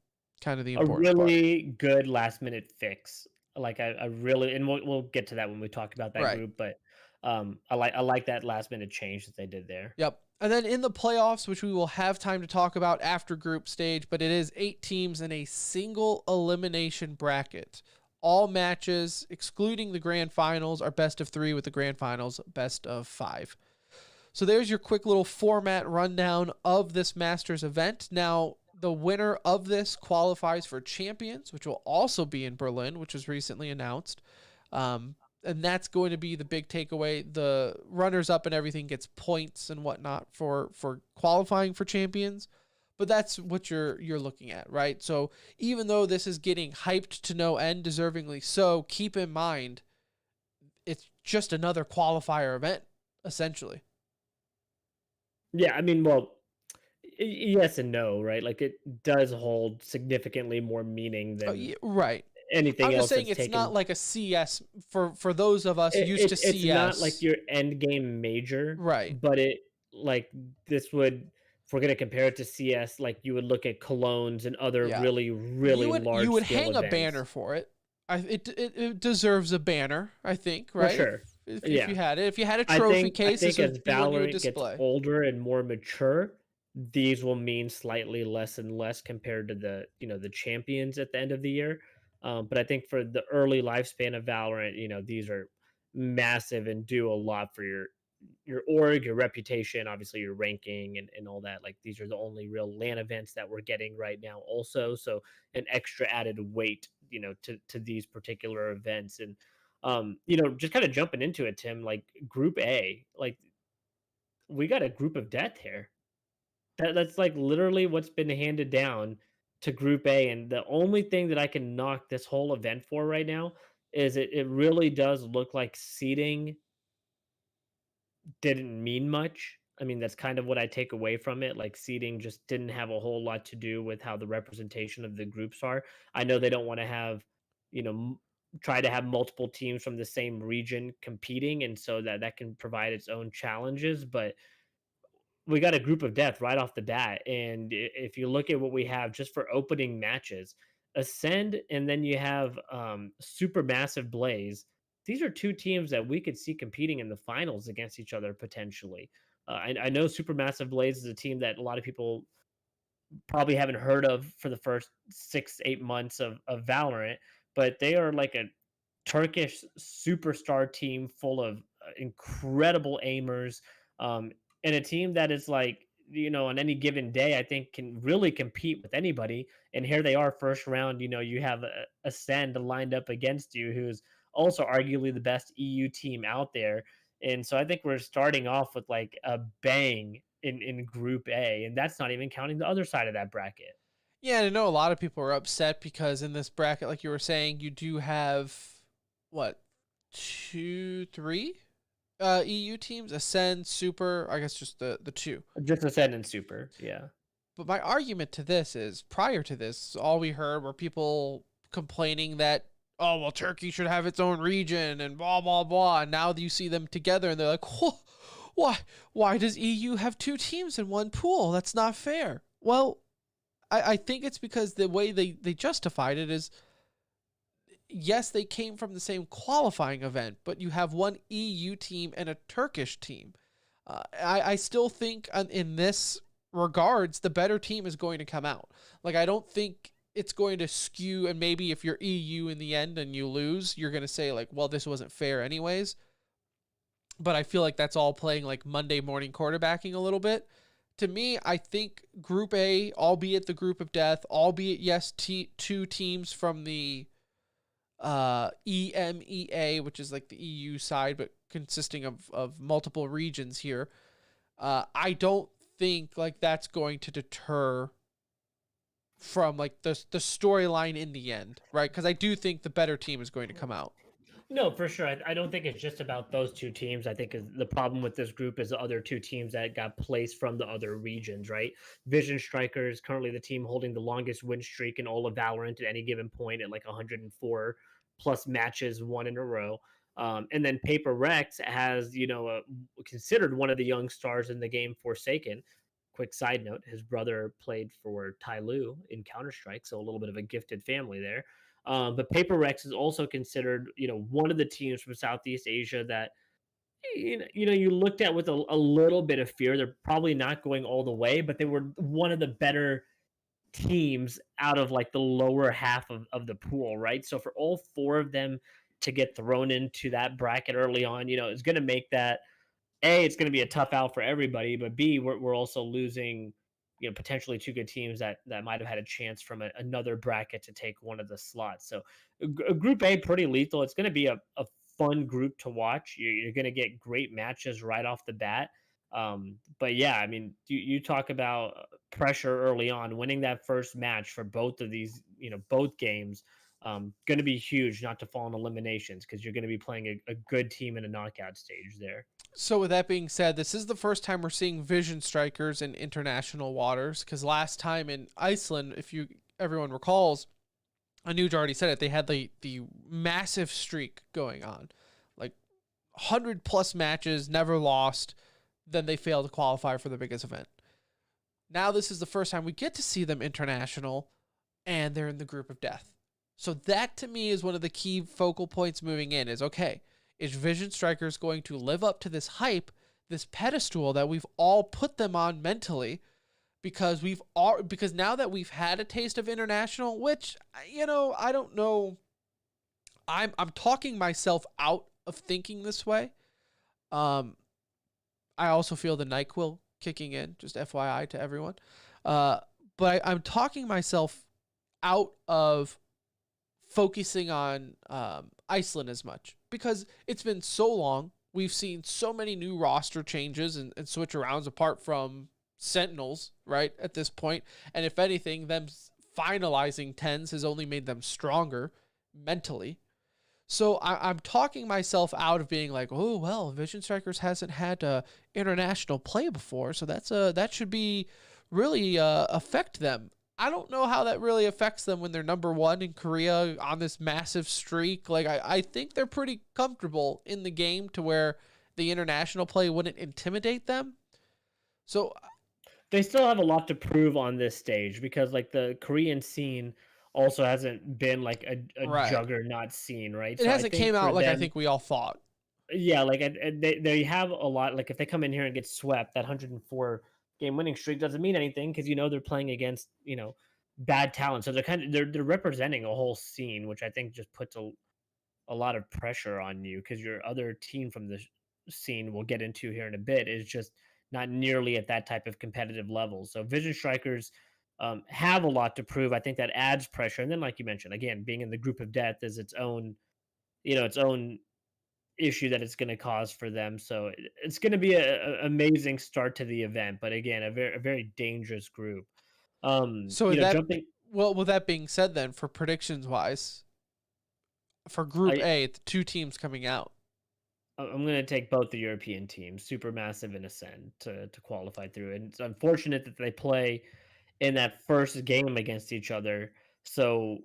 kind of the important A really part. good last minute fix. Like I really, and we'll get to that when we talk about that Right. group. But I like that last minute change that they did there. Yep. And then in the playoffs, which we will have time to talk about after group stage, but it is 8 teams in a single elimination bracket. All matches, excluding the grand finals, are best of 3, with the grand finals best of 5. So there's your quick little format rundown of this Masters event. Now, the winner of this qualifies for Champions, which will also be in Berlin, which was recently announced. And that's going to be the big takeaway. The runners-up and everything gets points and whatnot for qualifying for Champions. But that's what you're looking at, right? So even though this is getting hyped to no end, deservingly so, keep in mind it's just another qualifier event, essentially. Yeah, I mean, well, yes and no, right? Like it does hold significantly more meaning than Yeah, right. anything I'm just else saying that's it's taken. not like a CS for those of us used to CS. It's not like your end game major, Right. but it like this would, if we're gonna compare it to CS, like you would look at Colognes and other Yeah. really large You would scale hang events. a banner for it. It deserves a banner, I think, For right? sure. If Yeah. you had it, if you had a trophy case, I this think would as be one you would Valorant gets display. older and more mature, these will mean slightly less and less compared to the the champions at the end of the year. But I think for the early lifespan of Valorant, these are massive and do a lot for your org, your reputation, obviously your ranking and all that. Like these are the only real LAN events that we're getting right now also. So an extra added weight, to these particular events. And just kind of jumping into it, Tim, like Group A, like we got a group of death here. That's like literally what's been handed down to Group A. And the only thing that I can knock this whole event for right now is it really does look like seeding didn't mean much. I mean, that's kind of what I take away from it. Like seeding just didn't have a whole lot to do with how the representation of the groups are. I know they don't want to have, try to have multiple teams from the same region competing, and so that can provide its own challenges. But we got a group of death right off the bat, and if you look at what we have just for opening matches, Ascend, and then you have Supermassive Blaze. These are 2 teams that we could see competing in the finals against each other potentially. I know Supermassive Blaze is a team that a lot of people probably haven't heard of for the first 6-8 months of Valorant, but they are like a Turkish superstar team full of incredible aimers, and a team that is like, on any given day, I think can really compete with anybody. And here they are, first round. You have Ascend lined up against you, who's also arguably the best EU team out there. And so I think we're starting off with like a bang in Group A, and that's not even counting the other side of that bracket. Yeah, and I know a lot of people are upset because in this bracket, like you were saying, you do have what, 2, 3 EU teams, Ascend, Super. I guess just the 2. Just Ascend and Super, yeah. But my argument to this is, prior to this, all we heard were people complaining that, oh, well, Turkey should have its own region and blah, blah, blah. And now you see them together and they're like, why does EU have 2 teams in one pool? That's not fair. Well, I think it's because the way they justified it is, yes, they came from the same qualifying event, but you have one EU team and a Turkish team. I still think in this regards, the better team is going to come out. Like, I don't think it's going to skew, and maybe if you're EU in the end and you lose, you're going to say like, well, this wasn't fair anyways. But I feel like that's all playing like Monday morning quarterbacking a little bit. To me, I think Group A, albeit the group of death, albeit, yes, two teams from the EMEA, which is like the EU side, but consisting of multiple regions here. I don't think like that's going to deter from like the storyline in the end, right? Because I do think the better team is going to come out. No, for sure. I don't think it's just about those two teams. I think the problem with this group is the other two teams that got placed from the other regions, right? Vision Strikers, currently the team holding the longest win streak in all of Valorant at any given point at like 104 plus matches won in a row. And then Paper Rex has, considered one of the young stars in the game, Forsaken. Quick side note, his brother played for Tai Lu in Counter-Strike, so a little bit of a gifted family there. But Paper Rex is also considered, one of the teams from Southeast Asia that, you looked at with a little bit of fear. They're probably not going all the way, but they were one of the better teams out of like the lower half of the pool, right? So for all four of them to get thrown into that bracket early on, it's going to make that, A, it's going to be a tough out for everybody, but B, we're also losing, potentially two good teams that might have had a chance from another bracket to take one of the slots. So Group A, pretty lethal. It's going to be a fun group to watch. You're going to get great matches right off the bat. But yeah, I mean, you talk about pressure early on, winning that first match for both of these, both games, going to be huge not to fall in eliminations because you're going to be playing a good team in a knockout stage there. So with that being said, this is the first time we're seeing Vision Strikers in international waters, because last time in Iceland, if everyone recalls, Anuj already said it, they had the massive streak going on, like 100 plus matches, never lost, then they failed to qualify for the biggest event. Now this is the first time we get to see them international, and they're in the group of death. So that to me is one of the key focal points moving in is, okay, is Vision Strikers going to live up to this hype, this pedestal that we've all put them on mentally? Because now that we've had a taste of international, which, I don't know, I'm talking myself out of thinking this way. I also feel the NyQuil kicking in, just FYI to everyone. But I'm talking myself out of focusing on Iceland as much, because it's been so long. We've seen so many new roster changes and switch arounds apart from Sentinels, right, at this point. And if anything, them finalizing 10s has only made them stronger mentally. So I'm talking myself out of being like, oh, well, Vision Strikers hasn't had international play before, so that should be really affect them. I don't know how that really affects them when they're number one in Korea on this massive streak. Like, I think they're pretty comfortable in the game to where the international play wouldn't intimidate them. So they still have a lot to prove on this stage because, like, the Korean scene also hasn't been like a right. juggernaut scene, right? It hasn't came out like them, I think we all thought. Yeah, like they have a lot. Like, if they come in here and get swept, that 104 game winning streak doesn't mean anything because they're playing against bad talent. So they're representing a whole scene, which I think just puts a lot of pressure on you because your other team from the scene we'll get into here in a bit is just not nearly at that type of competitive level. So Vision Strikers have a lot to prove. I think that adds pressure. And then, like you mentioned, again, being in the group of death is its own issue that it's going to cause for them. So it's going to be an amazing start to the event. But again, a very dangerous group. So with that being said, then for predictions wise, for Group A, the two teams coming out, I'm going to take both the European teams, Supermassive and Ascend, to qualify through. And it's unfortunate that they play in that first game against each other. So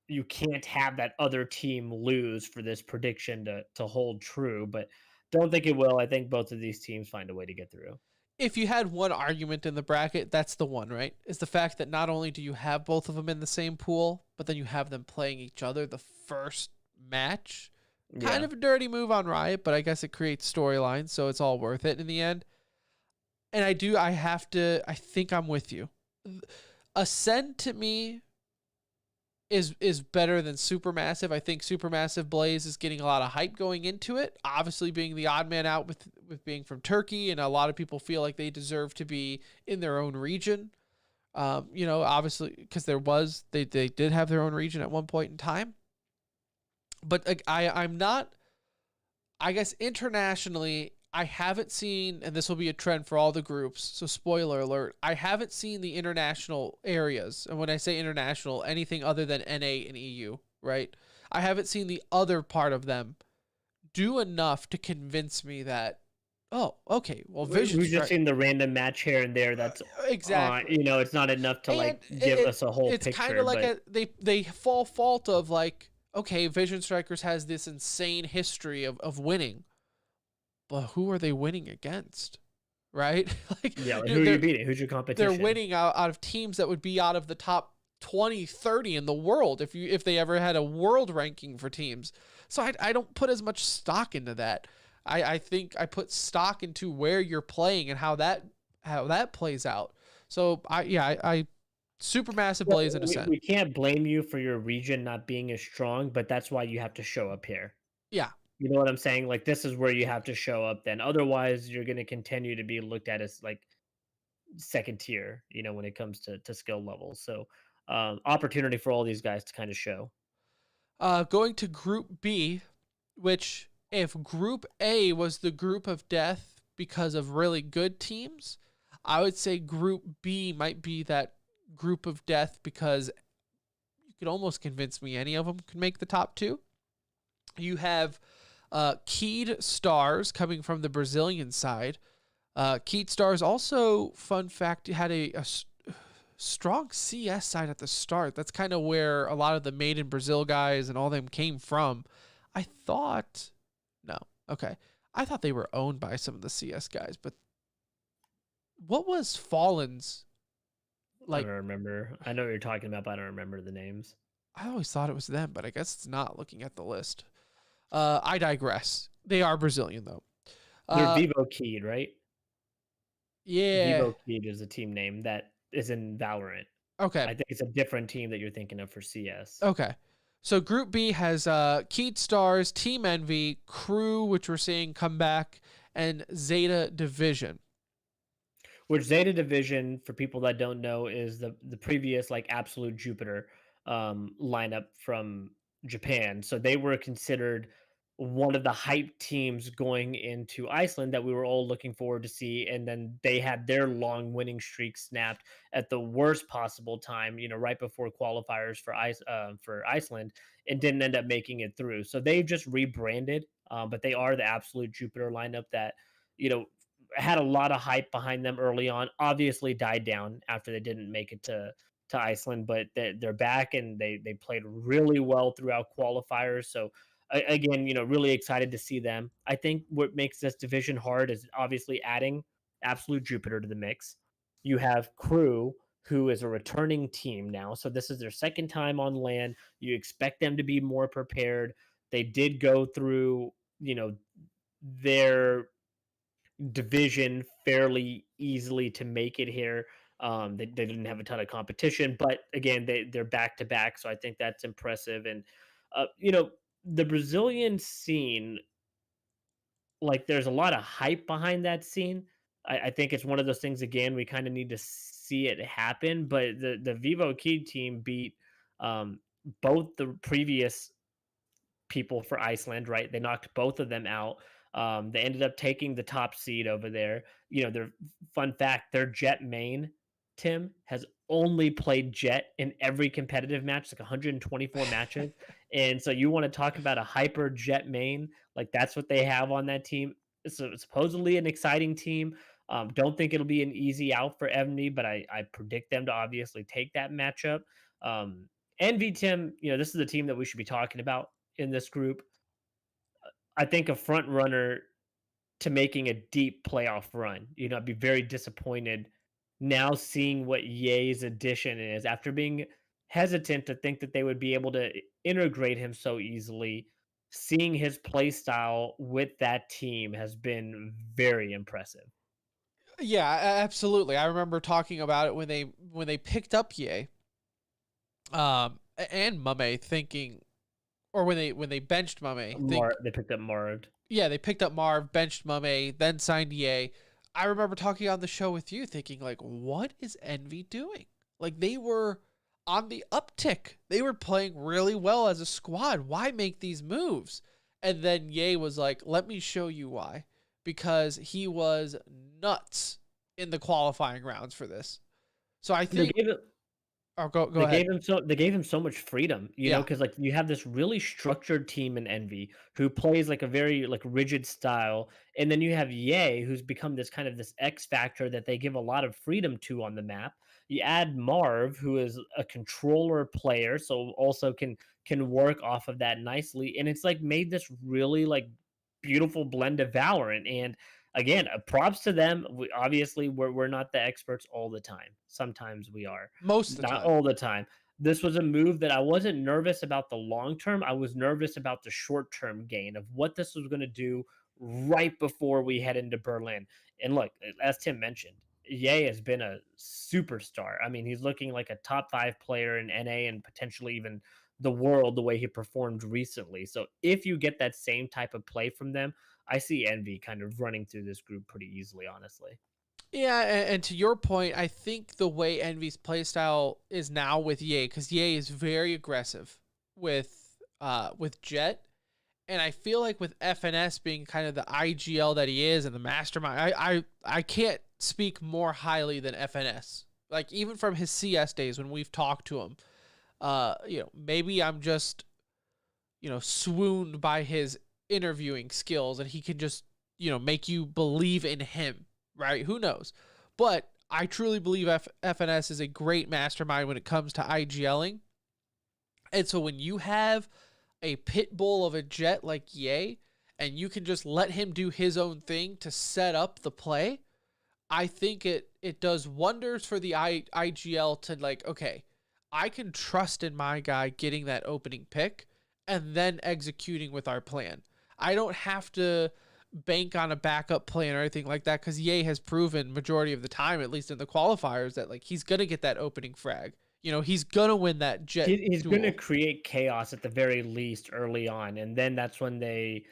you can't have that other team lose for this prediction to hold true. But don't think it will. I think both of these teams find a way to get through. If you had one argument in the bracket, that's the one, right? Is the fact that not only do you have both of them in the same pool, but then you have them playing each other the first match. Kind of a dirty move on Riot, but I guess it creates storylines, so it's all worth it in the end. And I think I'm with you. Ascend to me is better than Supermassive. I think Supermassive Blaze is getting a lot of hype going into it. Obviously being the odd man out with being from Turkey, and a lot of people feel like they deserve to be in their own region. Obviously because they did have their own region at one point in time. But I'm not, I guess internationally, I haven't seen, and this will be a trend for all the groups, so spoiler alert, I haven't seen the international areas. And when I say international, anything other than NA and EU, right? I haven't seen the other part of them do enough to convince me that, oh, okay, well, We've just seen the random match here and there. That's exactly. it's not enough to give us a whole it's picture. It's kind of like they fall fault of like, okay, Vision Strikers has this insane history of winning. But who are they winning against? Right? who are you beating? Who's your competition? They're winning out of teams that would be out of the top 20, 30 in the world if they ever had a world ranking for teams. So I don't put as much stock into that. I think I put stock into where you're playing and how that plays out. So I Supermassive Blaze and Ascent. We can't blame you for your region not being as strong, but that's why you have to show up here. Yeah. You know what I'm saying? Like, this is where you have to show up then. Otherwise, you're going to continue to be looked at as like second tier, when it comes to skill levels. So opportunity for all these guys to kind of show. Going to Group B, which if Group A was the group of death because of really good teams, I would say Group B might be that group of death because you could almost convince me any of them could make the top two. You have Keyed Stars coming from the Brazilian side. Keyed Stars also, fun fact, had a strong CS side at the start. That's kind of where a lot of the Made in Brazil guys and all them came from. I thought they were owned by some of the CS guys, but what was Fallen's like? I don't remember. I know what you're talking about, but I don't remember the names. I always thought it was them, but I guess it's not looking at the list. I digress. They are Brazilian, though. They're Vivo Keyed, right? Yeah. Vivo Keyed is a team name that is in Valorant. Okay. I think it's a different team that you're thinking of for CS. Okay. So Group B has Keyed Stars, Team Envy, Crew, which we're seeing come back, and Zeta Division. Which Zeta Division, for people that don't know, is the previous Absolute Jupiter lineup from Japan. So they were considered one of the hype teams going into Iceland that we were all looking forward to see. And then they had their long winning streak snapped at the worst possible time, right before qualifiers for Iceland, and didn't end up making it through. So they've just rebranded, but they are the Absolute Jupiter lineup that, had a lot of hype behind them early on, obviously died down after they didn't make it to Iceland, but they're back and they played really well throughout qualifiers. So again, really excited to see them. I think what makes this division hard is obviously adding Absolute Jupiter to the mix. You have Crew, who is a returning team now. So this is their second time on LAN. You expect them to be more prepared. They did go through, their division fairly easily to make it here. They didn't have a ton of competition, but again, they're back to back, so I think that's impressive. And the Brazilian scene, there's a lot of hype behind that scene. I think it's one of those things. Again, we kind of need to see it happen. But the Vivo Key team beat both the previous people for Iceland, right? They knocked both of them out. They ended up taking the top seed over there. Their fun fact, their Jet main, Tim, has only played Jet in every competitive match, 124 matches. And so you want to talk about a hyper Jet main, that's what they have on that team. It's supposedly an exciting team. Don't think it'll be an easy out for Envy, but I predict them to obviously take that matchup. Envy, Tim, this is the team that we should be talking about in this group. I think a front runner to making a deep playoff run. I'd be very disappointed now seeing what Ye's addition is after being hesitant to think that they would be able to integrate him so easily. Seeing his play style with that team has been very impressive. Yeah, absolutely. I remember talking about it when they picked up Ye, and Mame thinking, or when they benched Mame, They picked up Marv. yeah, they picked up Marv, benched Mame, then signed Ye. I remember talking on the show with you thinking like, what is Envy doing? Like they were on the uptick. They were playing really well as a squad. Why make these moves? And then Ye was like, let me show you why. Because he was nuts in the qualifying rounds for this. So I think go ahead. They gave him so much freedom, you know, Yeah. because like you have this really structured team in Envy who plays like a very like rigid style, and then you have Ye who's become this kind of this X factor that they give a lot of freedom to on the map. You add Marv, who is a controller player, so also can work off of that nicely, and it's like made this really like beautiful blend of Valorant. And again, props to them. Obviously, we're not the experts all the time. Sometimes we are, Most of the not time. all the time. This was a move that I wasn't nervous about the long term. I was nervous about the short term gain of what this was going to do right before we head into Berlin. And look, as Tim mentioned, Ye has been a superstar. I mean, he's looking like a top 5 player in NA and potentially even the world the way he performed recently. So if you get that same type of play from them, I see Envy kind of running through this group pretty easily, honestly. Yeah, and to your point, I think the way Envy's playstyle is now with Ye, because Ye is very aggressive with Jet, and I feel like with FNS being kind of the IGL that he is and the mastermind, I can't speak more highly than FNS. Like even from his CS days when we've talked to him, maybe I'm just, swooned by his interviewing skills and he can just, make you believe in him, right? Who knows? But I truly believe FNS is a great mastermind when it comes to IGLing. And so when you have a pit bull of a Jet like Ye, and you can just let him do his own thing to set up the play, I think it does wonders for the IGL to like, okay, I can trust in my guy getting that opening pick and then executing with our plan. I don't have to bank on a backup plan or anything like that because Ye has proven majority of the time, at least in the qualifiers, that like he's gonna get that opening frag. He's gonna win that Jet. He's duel. gonna create chaos at the very least early on, and then that's when they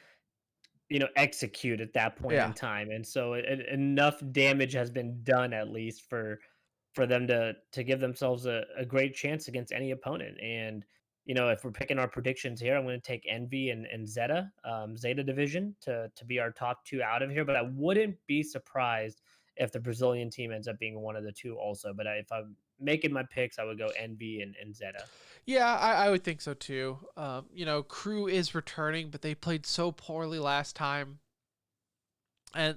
execute at that point Yeah. in time. And so enough damage has been done at least for them to give themselves a great chance against any opponent. And if we're picking our predictions here, I'm going to take Envy and Zeta, Zeta division to be our top 2 out of here. But I wouldn't be surprised if the Brazilian team ends up being one of the 2 also. But if I'm making my picks, I would go Envy and Zeta. Yeah, I would think so too. Crew is returning, but they played so poorly last time. And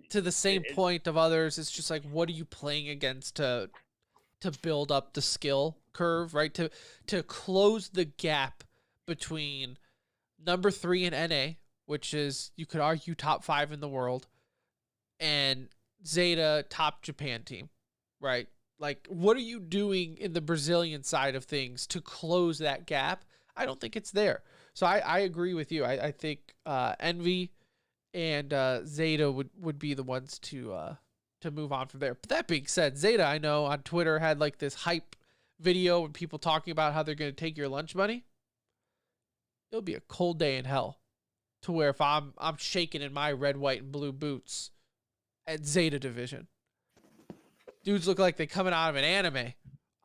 to the same point of others, it's just like, what are you playing against to build up the skill curve, right? To close the gap between number 3 in NA, which is, you could argue, top 5 in the world, and Zeta, top Japan team, right? Like, what are you doing in the Brazilian side of things to close that gap? I don't think it's there. So I agree with you. I think Envy and Zeta would be the ones to move on from there. But that being said, Zeta, I know on Twitter had like this hype video with people talking about how they're going to take your lunch money. It'll be a cold day in hell to where if I'm shaking in my red, white, and blue boots at Zeta division. Dudes look like they're coming out of an anime.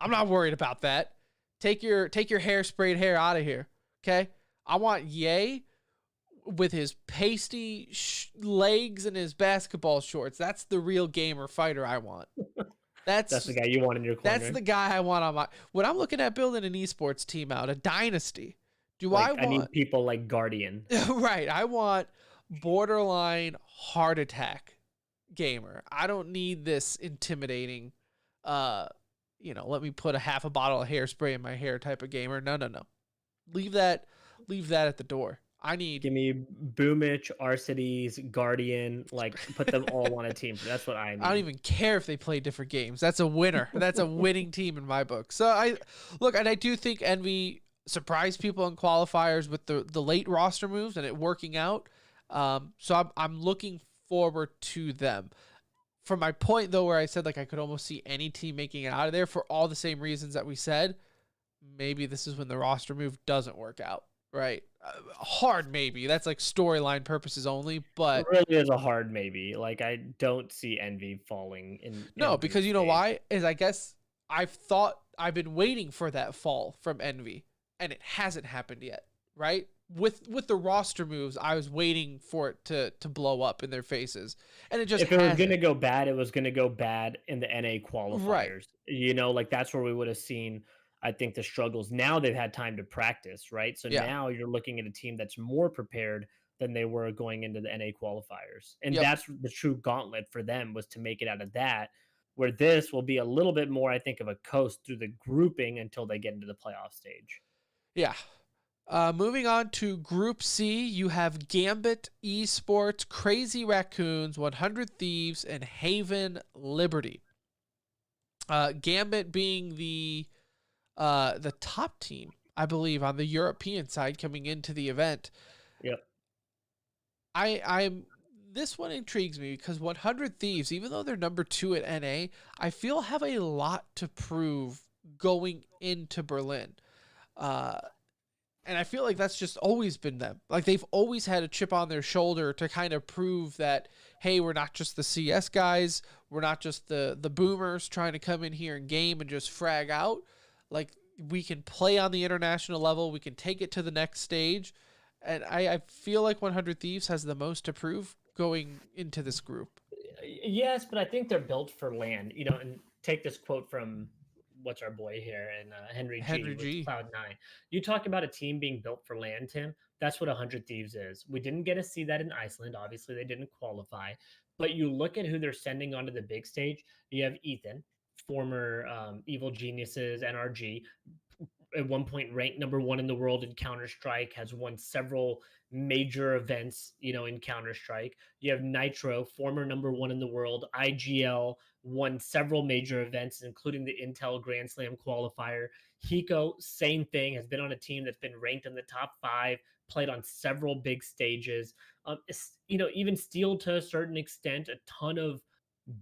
I'm not worried about that. Take your hair-sprayed hair out of here, okay? I want Ye with his pasty legs and his basketball shorts. That's the real gamer fighter I want. That's the guy you want in your corner. That's the guy I want on my... When I'm looking at building an esports team out, a dynasty, I need people like Guardian. Right. I want borderline heart attack gamer. I don't need this intimidating, let me put a half a bottle of hairspray in my hair type of gamer. No. Leave that at the door. Give me Boomich, Arcides, Guardian, like put them all on a team. That's what I need. I don't even care if they play different games. That's a winner. That's a winning team in my book. So I do think Envy surprised people in qualifiers with the late roster moves and it working out. So I'm looking forward to them. from my point though, where I said like I could almost see any team making it out of there for all the same reasons that we said, maybe this is when the roster move doesn't work out, right? Hard maybe. That's like storyline purposes only, but it really is a hard maybe. Like I don't see Envy falling no, in because group you know stage. why? Is I guess I've been waiting for that fall from Envy, and it hasn't happened yet, right? With the roster moves, I was waiting for it to blow up in their faces, and it just If it was hasn't. going to go bad, it was going to go bad in the NA Right. qualifiers. You know, like that's where we would have seen, I think, the struggles. Now they've had time to practice, right? So Yeah. now you're looking at a team that's more prepared than they were going into the NA qualifiers. And Yep. that's the true gauntlet for them, was to make it out of that, where this will be a little bit more, I think, of a coast through the grouping until they get into the playoff stage. Yeah. Moving on to Group C, you have Gambit, Esports, Crazy Raccoons, 100 Thieves, and Haven Liberty. Gambit being the top team, I believe, on the European side coming into the event. Yep. This one intrigues me because 100 Thieves, even though they're number 2 at NA, I feel have a lot to prove going into Berlin. And I feel like that's just always been them. Like they've always had a chip on their shoulder to kind of prove that, hey, we're not just the CS guys. We're not just the boomers trying to come in here and game and just frag out. Like we can play on the international level. We can take it to the next stage. And I feel like 100 Thieves has the most to prove going into this group. Yes, but I think they're built for land. You know, and take this quote from what's our boy here, and Henry G. Cloud9. You talk about a team being built for land, Tim. That's what 100 Thieves is. We didn't get to see that in Iceland. Obviously, they didn't qualify. But you look at who they're sending onto the big stage. You have Ethan, former Evil Geniuses, NRG, at one point ranked number 1 in the world in Counter-Strike, has won several major events, you know, in Counter-Strike. You have Nitro, former number 1 in the world, IGL, won several major events, including the Intel Grand Slam qualifier. Hiko, same thing, has been on a team that's been ranked in the top 5, played on several big stages. You know, even Steel, to a certain extent, a ton of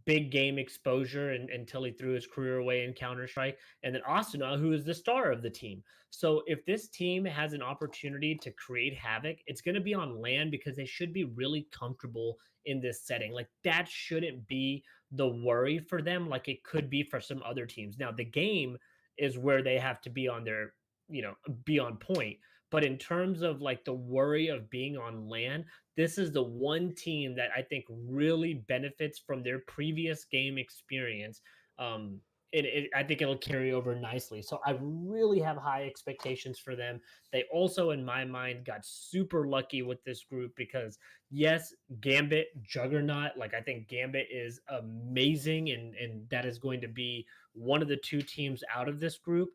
big game exposure until he threw his career away in Counter-Strike. And then Asuna, who is the star of the team. So if this team has an opportunity to create havoc, it's going to be on land, because they should be really comfortable in this setting. Like that shouldn't be the worry for them like it could be for some other teams. Now the game is where they have to be on their, you know, be on point. But in terms of like the worry of being on land, this is the one team that I think really benefits from their previous game experience. I think it'll carry over nicely. So I really have high expectations for them. They also, in my mind, got super lucky with this group because, yes, Gambit, juggernaut. Like I think Gambit is amazing, and that is going to be one of the 2 teams out of this group.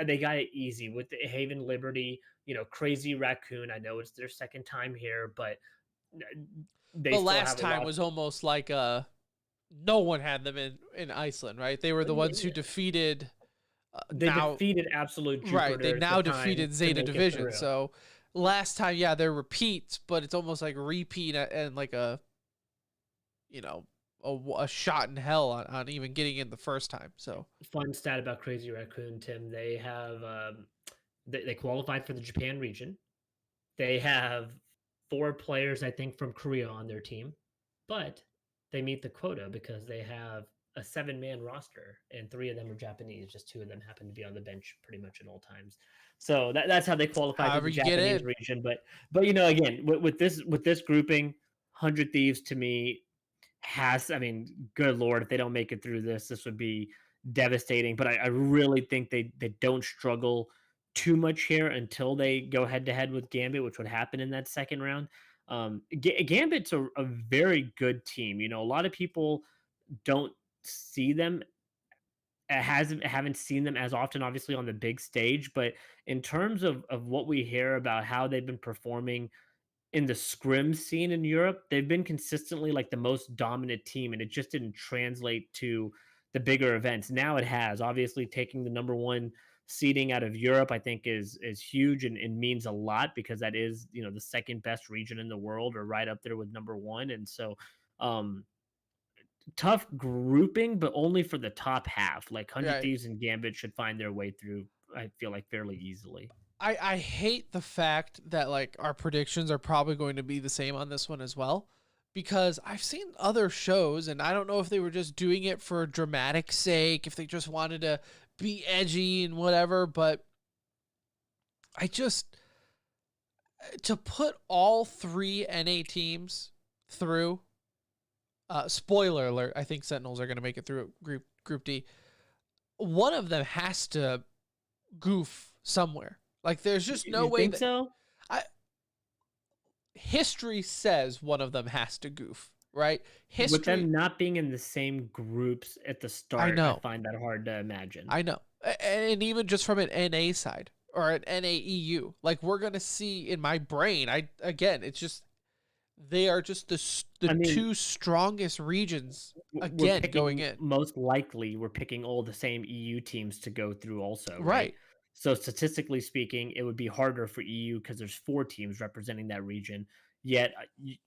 They got it easy with the Haven Liberty, you know, Crazy Raccoon. I know it's their second time here, but the last time was almost like no one had them in Iceland, right? They were the ones who defeated. Defeated Absolute Jupiter. Right, they now defeated Zeta Division. So last time, yeah, they're repeats, but it's almost like repeat and like a, you know, a shot in hell on even getting in the first time. So fun stat about Crazy Raccoon, Tim. They have they qualified for the Japan region. They have 4 players, I think, from Korea on their team, but they meet the quota because they have a 7-man roster, and 3 of them are Japanese. Just 2 of them happen to be on the bench pretty much at all times. So that's how they qualify for the Japanese region. But you know, again, with this grouping, 100 Thieves to me has, I mean, good Lord, if they don't make it through this would be devastating. But I really think they don't struggle too much here until they go head to head with Gambit, which would happen in that second round. Gambit's a very good team. You know, a lot of people don't see them, haven't seen them as often, obviously, on the big stage. But in terms of what we hear about how they've been performing in the scrim scene in Europe, they've been consistently like the most dominant team, and it just didn't translate to the bigger events. Now it has. Obviously, taking the number 1 seeding out of Europe, I think is huge and means a lot, because that is, you know, the second best region in the world, or right up there with number 1. And so tough grouping, but only for the top half. Like 100 Right. Thieves and Gambit should find their way through, I feel like, fairly easily. I hate the fact that like our predictions are probably going to be the same on this one as well, because I've seen other shows and I don't know if they were just doing it for dramatic sake, if they just wanted to be edgy and whatever, but I just to put all 3 NA teams through, spoiler alert, I think Sentinels are going to make it through group D. One of them has to goof somewhere. Like there's just no way think so. History says one of them has to goof, right? History. With them not being in the same groups at the start, I find that hard to imagine. I know. And even just from an NA side or an NAEU, like we're going to see in my brain, it's just, they are just the 2 strongest regions again going in. Most likely we're picking all the same EU teams to go through also. Right. So statistically speaking, it would be harder for EU because there's 4 teams representing that region. Yet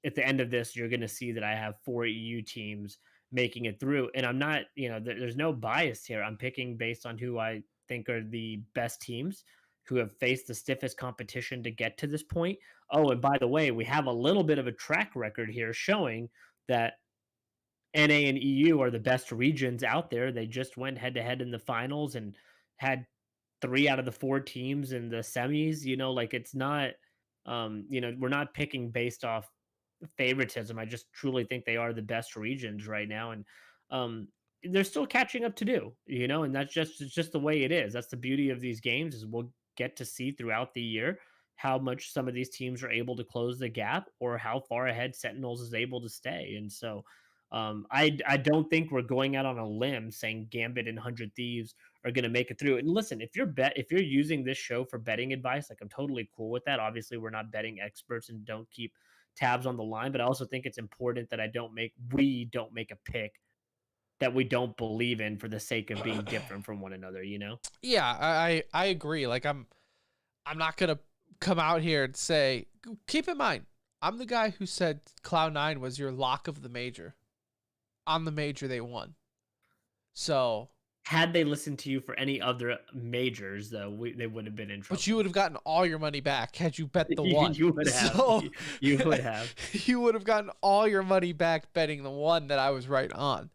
at the end of this, you're going to see that I have 4 EU teams making it through. And I'm not, there's no bias here. I'm picking based on who I think are the best teams who have faced the stiffest competition to get to this point. Oh, and by the way, we have a little bit of a track record here showing that NA and EU are the best regions out there. They just went head to head in the finals and had 3 out of the 4 teams in the semis. Like it's not, we're not picking based off favoritism. I just truly think they are the best regions right now. And they're still catching up to do, and that's just the way it is. That's the beauty of these games is we'll get to see throughout the year how much some of these teams are able to close the gap or how far ahead Sentinels is able to stay. And so I don't think we're going out on a limb saying Gambit and 100 Thieves are going to make it through. And listen, if you're using this show for betting advice, like I'm totally cool with that. Obviously, we're not betting experts and don't keep tabs on the line, but I also think it's important that we don't make a pick that we don't believe in for the sake of being different from one another, Yeah, I agree. Like I'm not going to come out here and say, keep in mind, I'm the guy who said Cloud9 was your lock of the major. On the major they won. So had they listened to you for any other majors, though, they would have been in trouble. But you would have gotten all your money back had you bet the one. You would have. So, you would have. You would have gotten all your money back betting the one that I was right on.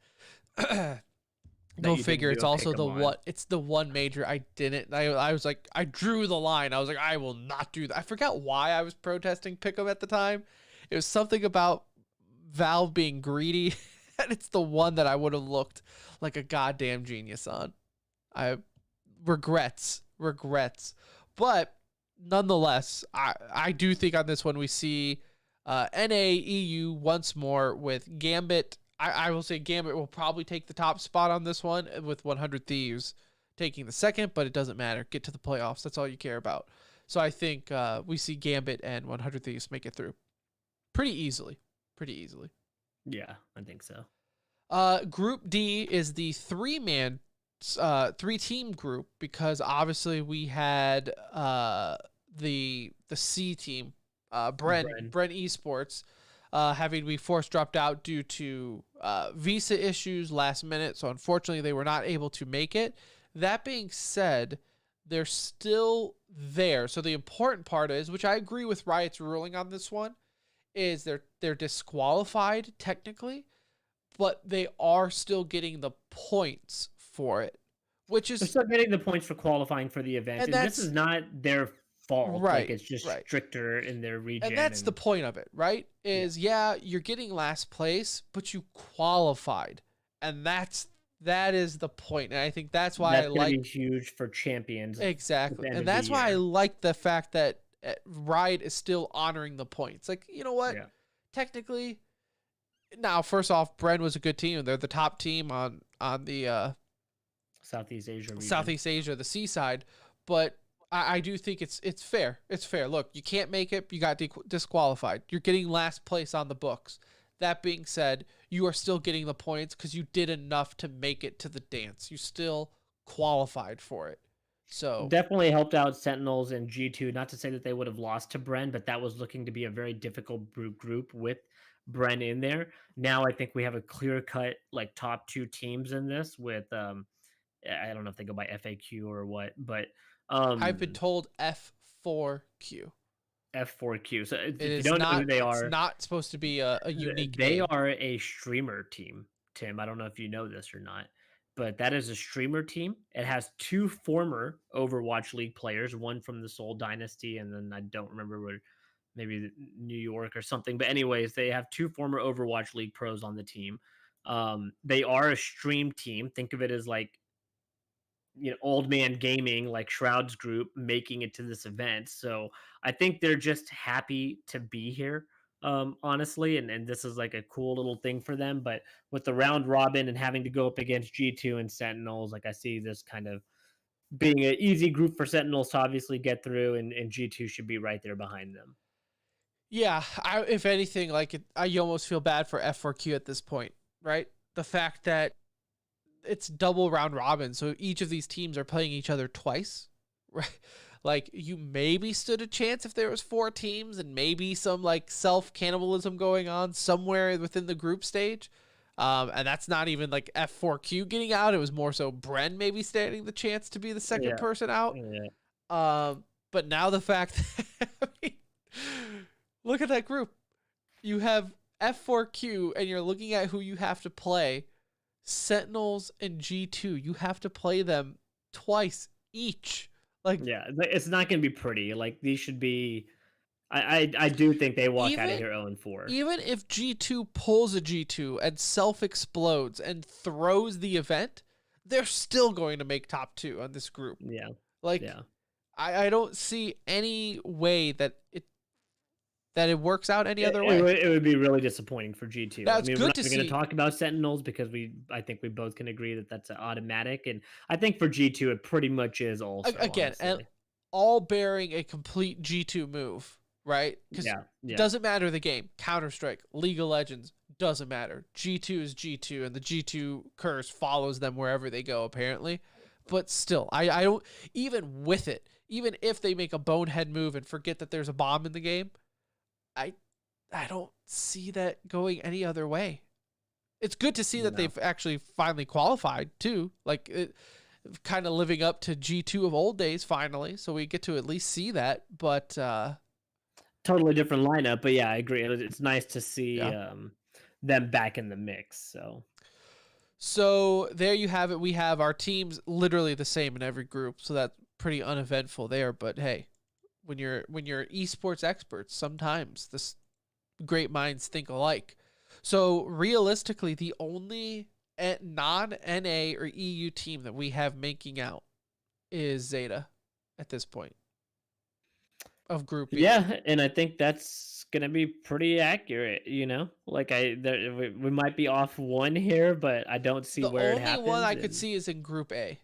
Go figure. It's also the one. It's the one major I didn't. I was like, I drew the line. I was like, I will not do that. I forgot why I was protesting Pick'em at the time. It was something about Valve being greedy. And it's the one that I would have looked like a goddamn genius on. Regrets. But nonetheless, I do think on this one we see NAEU once more with Gambit. I will say Gambit will probably take the top spot on this one with 100 Thieves taking the second, but it doesn't matter. Get to the playoffs. That's all you care about. So I think we see Gambit and 100 Thieves make it through pretty easily. Yeah, I think so. Group D is the 3-team group because obviously we had the C team, Bren Esports, having to be forced dropped out due to visa issues last minute. So unfortunately, they were not able to make it. That being said, they're still there. So the important part is, which I agree with Riot's ruling on this one, is they're disqualified technically, but they are still getting the points for it, which is they're still getting the points for qualifying for the event. And this is not their fault. Right. Like it's just stricter in their region. And that's the point of it, right? Is you're getting last place, but you qualified. And that is the point. And I think that's why I like be huge for champions. Exactly. And that's why I like the fact that Riot is still honoring the points. Like, you know what? Yeah. Technically, now first off, Bren was a good team. They're the top team on the Southeast Asia region. Southeast Asia, the seaside. But I do think it's fair. It's fair. Look, you can't make it. You got disqualified. You're getting last place on the books. That being said, you are still getting the points because you did enough to make it to the dance. You still qualified for it. So definitely helped out Sentinels and G2. Not to say that they would have lost to Bren, but that was looking to be a very difficult group with Bren in there. Now I think we have a clear cut like top 2 teams in this with I don't know if they go by FAQ or what, but I've been told F4Q. F4Q. So It if you is don't know who not. they It's are, not supposed to be a unique they name. are a streamer team, Tim. I don't know if you know this or not, but that is a streamer team. It has 2 former Overwatch League players, one from the Seoul Dynasty, and then I don't remember where, maybe New York or something. But anyways, they have 2 former Overwatch League pros on the team. They are a stream team. Think of it as like, old man gaming, like Shroud's group, making it to this event. So I think they're just happy to be here, honestly, and this is like a cool little thing for them. But with the round robin and having to go up against G2 and Sentinels, like I see this kind of being an easy group for Sentinels to obviously get through, and G2 should be right there behind them. Yeah, if anything, like I almost feel bad for F4Q at this point, right? The fact that it's double round robin, so each of these teams are playing each other twice, right? Like you maybe stood a chance if there was 4 teams and maybe some like self cannibalism going on somewhere within the group stage. And that's not even like F4Q getting out. It was more so Bren maybe standing the chance to be the second person out. Yeah. But now the fact that, I mean, look at that group. You have F4Q and you're looking at who you have to play. Sentinels and G2, you have to play them twice each. Like, yeah, it's not going to be pretty. Like these should be. I do think they walk out of here 0-4. Even if G2 pulls a G2 and self explodes and throws the event, they're still going to make top 2 on this group. Yeah, like yeah. I don't see any way that it works out any other way. It would be really disappointing for G2. Now, it's we're good not to even going see. to talk about Sentinels because I think we both can agree that that's an automatic, and I think for G2 it pretty much is also. Again, honestly. and all bearing a complete G2 move, right? Because it doesn't matter the game. Counter-Strike, League of Legends, doesn't matter. G2 is G2, and the G2 curse follows them wherever they go, apparently. But still, I don't, even with it, even if they make a bonehead move and forget that there's a bomb in the game, I don't see that going any other way. It's good to see that they've actually finally qualified too. Like kind of living up to G2 of old days finally. So we get to at least see that, but totally different lineup. But yeah, I agree. It's nice to see them back in the mix. So there you have it. We have our teams literally the same in every group. So that's pretty uneventful there, but hey, when you're esports experts, sometimes this great minds think alike. So realistically, the only non-NA or EU team that we have making out is Zeta at this point of Group B. Yeah, and I think that's gonna be pretty accurate. Like we might be off one here, but I don't see where it happens. The only one I could see is in Group A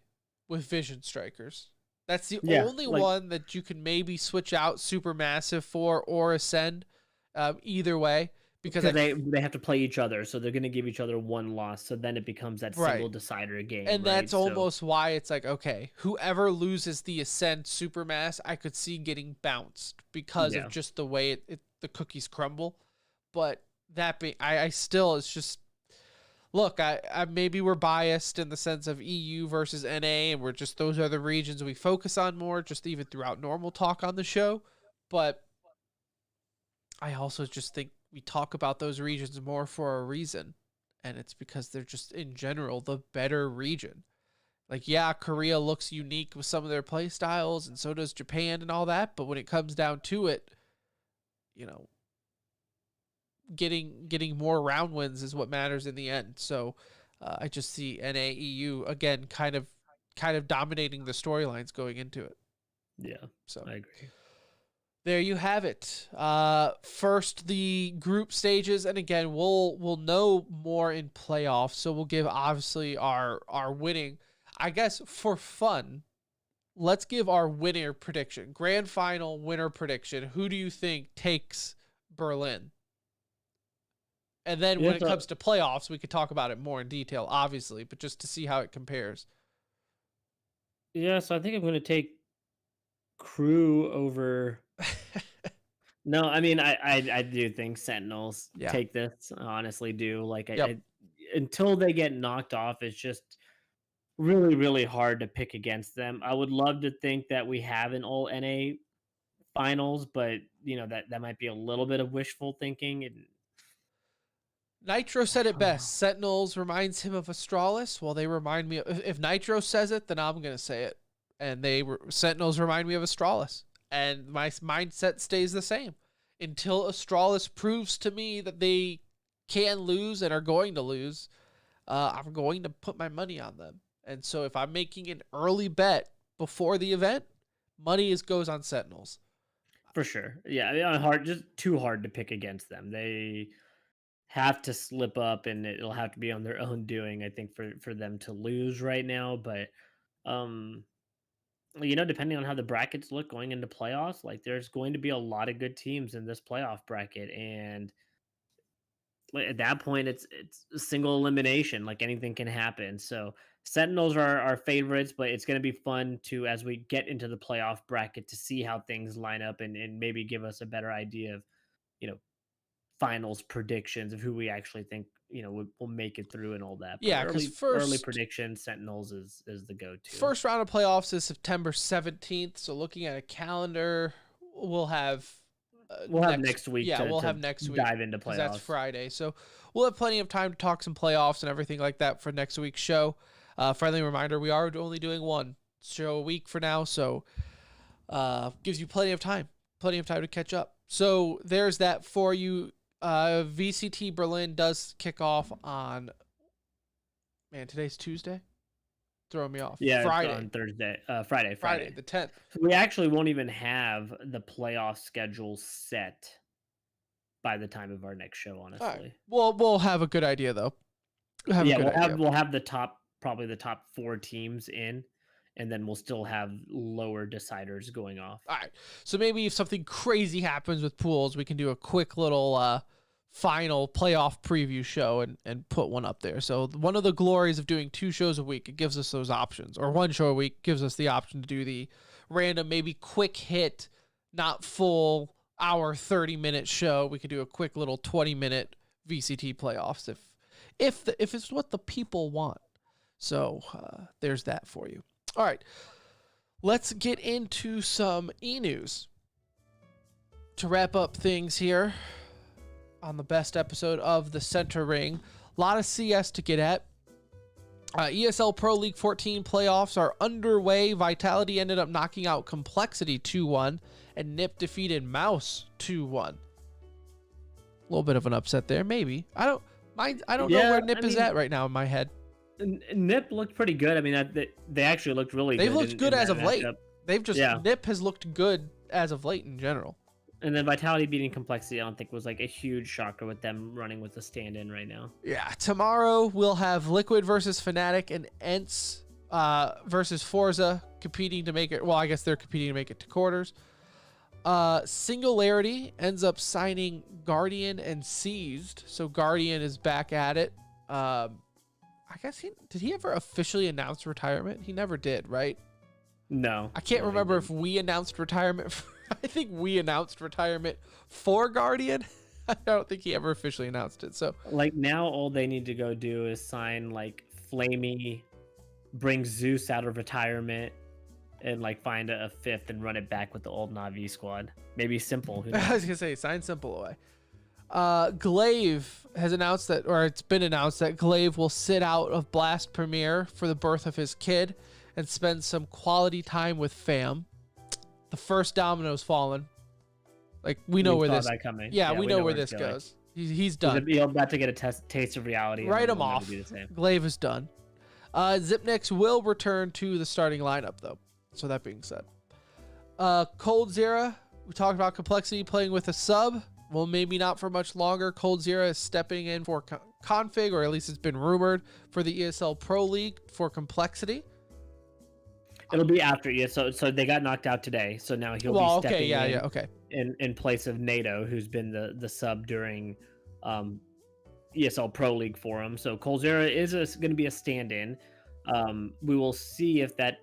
with Vision Strikers. That's the only one that you can maybe switch out Supermassive for or Ascend. Either way, because they have to play each other, so they're going to give each other one loss, so then it becomes that single decider game. And that's almost why it's like, okay, whoever loses the Ascend Supermass, I could see getting bounced because of just the way the cookies crumble. But that being, I still, it's just, look, I maybe we're biased in the sense of EU versus NA, and we're just, those are the regions we focus on more, just even throughout normal talk on the show. But I also just think we talk about those regions more for a reason, and it's because they're just, in general, the better region. Like, yeah, Korea looks unique with some of their play styles, and so does Japan and all that, but when it comes down to it, getting more round wins is what matters in the end. So I just see NA EU again kind of dominating the storylines going into it. Yeah, so I agree. There you have it. First, the group stages, and again, we'll know more in playoffs, so we'll give obviously our winning. I guess for fun, let's give our winner prediction. Grand final winner prediction. Who do you think takes Berlin? And then when it comes to playoffs, we could talk about it more in detail, obviously, but just to see how it compares. Yeah, so I think I'm going to take Crew over. No, I mean, I do think Sentinels Yeah. take this. I honestly do. Like, Yep. until they get knocked off, it's just really, really hard to pick against them. I would love to think that we have an all NA finals, but that might be a little bit of wishful thinking. Nitro said it best. Sentinels reminds him of Astralis. Well, they remind me of, if Nitro says it, then I'm gonna say it. And Sentinels remind me of Astralis, and my mindset stays the same until Astralis proves to me that they can lose and are going to lose. I'm going to put my money on them. And so if I'm making an early bet before the event, money goes on Sentinels. For sure. Yeah, just too hard to pick against them. They have to slip up, and it'll have to be on their own doing, I think, for them to lose right now. But depending on how the brackets look going into playoffs, like there's going to be a lot of good teams in this playoff bracket, and at that point it's a single elimination. Like anything can happen. So Sentinels are our favorites, but it's going to be fun to, as we get into the playoff bracket, to see how things line up and maybe give us a better idea of you know finals predictions of who we actually think will make it through and all that. But Yeah, because early prediction, Sentinels is the go-to. First round of playoffs is September 17th. So looking at a calendar, we'll have next week. Yeah, we'll have next week dive into playoffs. That's Friday, so we'll have plenty of time to talk some playoffs and everything like that for next week's show. Friendly reminder: we are only doing one show a week for now, so gives you plenty of time to catch up. So there's that for you. VCT Berlin does kick off on. Man, today's Tuesday. Throw me off. Yeah, Friday. on Thursday. Friday the 10th. We actually won't even have the playoff schedule set by the time of our next show, honestly. Right. Well, we'll have a good idea though. We'll have probably the top 4 teams in, and then we'll still have lower deciders going off. All right. So maybe if something crazy happens with pools, we can do a quick little final playoff preview show and put one up there. So one of the glories of doing 2 shows a week, it gives us those options, or 1 show a week gives us the option to do the random, maybe quick hit, not full hour, 30-minute show. We could do a quick little 20-minute VCT playoffs if it's what the people want. So there's that for you. All right, let's get into some e-news to wrap up things here on the best episode of the Center Ring. A lot of CS to get at. ESL Pro League 14 playoffs are underway. Vitality ended up knocking out Complexity 2-1, and NIP defeated Mouse 2-1. A little bit of an upset there, maybe. I don't know where NIP is at right now in my head. NIP looked pretty good. I mean, they actually looked really good. They've looked good as of late. Matchup. NIP has looked good as of late in general. And then Vitality beating Complexity, I don't think was like a huge shocker with them running with the stand-in right now. Yeah, tomorrow we'll have Liquid versus Fnatic and ENCE versus Forza competing to make it. Well, I guess they're competing to make it to quarters. Singularity ends up signing Guardian and Seized, so Guardian is back at it. I guess did he ever officially announce retirement? He never did, right? No. I can't remember if we announced retirement. I think we announced retirement for Guardian. I don't think he ever officially announced it. So like now all they need to go do is sign like Flamey, bring Zeus out of retirement, and like find a 5th and run it back with the old Na'Vi squad. Maybe Simple. I was gonna say sign Simple away. Glaive has announced that, or it's been announced that Glaive will sit out of Blast Premiere for the birth of his kid and spend some quality time with fam. The first domino's fallen. Like we know where this. Coming. Yeah, we know where this goes. He's done. He's about to get a taste of reality. Write him off. Glaive is done. Zipnix will return to the starting lineup though. So that being said, Cold Zera, we talked about Complexity playing with a sub. Well, maybe not for much longer. Cold Zera is stepping in for config, or at least it's been rumored, for the ESL Pro League for Complexity. It'll be after ESL. So they got knocked out today. So now he'll be stepping in place of NATO, who's been the sub during ESL Pro League for him. So Cold Zera is going to be a stand-in. We will see if that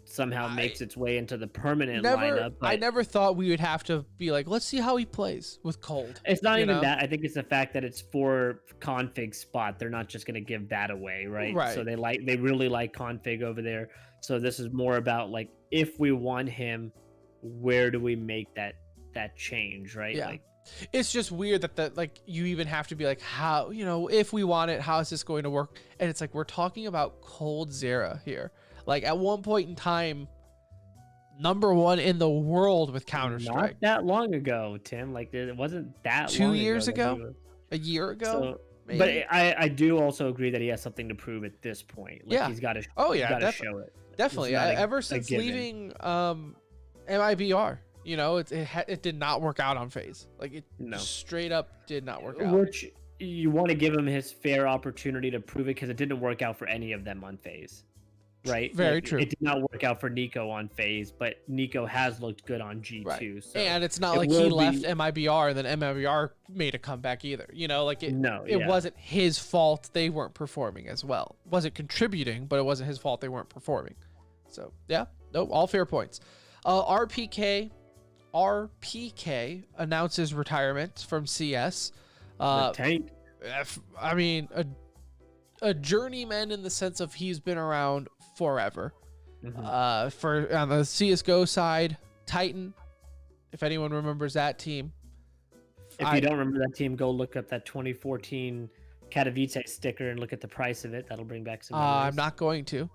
somehow makes its way into the permanent Never, lineup. I never thought we would have to be like, let's see how he plays with cold. It's not you even know? that. I think it's the fact that it's for config spot. They're not just going to give that away, right? Right. So they really like config over there. So this is more about like, if we want him, where do we make that change, right? Yeah. Like, it's just weird that like you even have to be like, how, if we want it, how is this going to work? And it's like, we're talking about Cold Zera here. Like at one point in time, #1 in the world with Counter-Strike. not that long ago, Tim. Like it wasn't that 2 years ago, a year ago. So, maybe? but I do also agree that he has something to prove at this point. Like, Yeah. he's got to. Oh, yeah, show it. Definitely. It's not Ever since given. leaving MIBR, it did not work out on FaZe. Like it straight up did not work out. Which you want to give him his fair opportunity to prove it, because it didn't work out for any of them on FaZe. Right? Very Like, true. It did not work out for Nico on FaZe, but Nico has looked good on G2. Right. So And it's not like he left MIBR and then MIBR made a comeback either. It wasn't his fault they weren't performing as well. Wasn't contributing, but it wasn't his fault they weren't performing. So yeah, no, all fair points. RPK announces retirement from CS. The tank. I mean, a journeyman in the sense of he's been around forever. For on the CS:GO side, Titan. If anyone remembers that team. If you don't remember that team, go look up that 2014 Katowice sticker and look at the price of it. That'll bring back some memories. I'm not going to.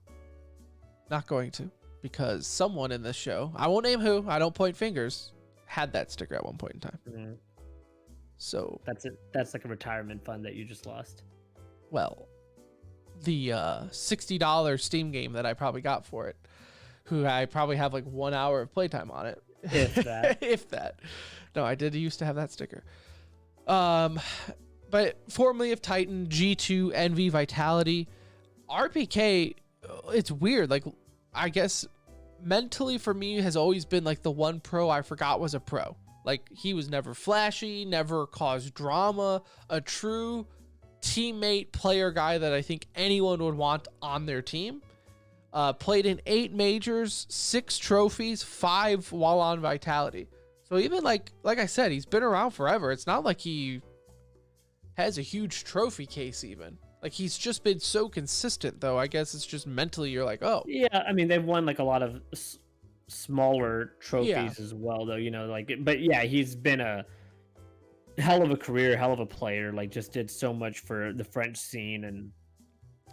Not going to. Because someone in this show, I won't name who, I don't point fingers, had that sticker at one point in time. So that's it. That's like a retirement fund that you just lost. Well, the $60 Steam game that I probably got for it, who I probably have like 1 hour of playtime on it. If that. If that. No, I did used to have that sticker. But formerly of Titan, G2, Envy, Vitality, RPK, it's weird. Like, I guess mentally for me has always been like the one pro I forgot was a pro. Like, he was never flashy, never caused drama, a true teammate player guy that I think anyone would want on their team. Played in 8 majors, 6 trophies, 5 while on Vitality. So even like I said, he's been around forever. It's not like he has a huge trophy case even. Like, he's just been so consistent, though. I guess it's just mentally you're like, oh. Yeah, I mean, they've won like a lot of smaller trophies as well, though, but yeah, he's been a hell of a career, hell of a player, like just did so much for the French scene, and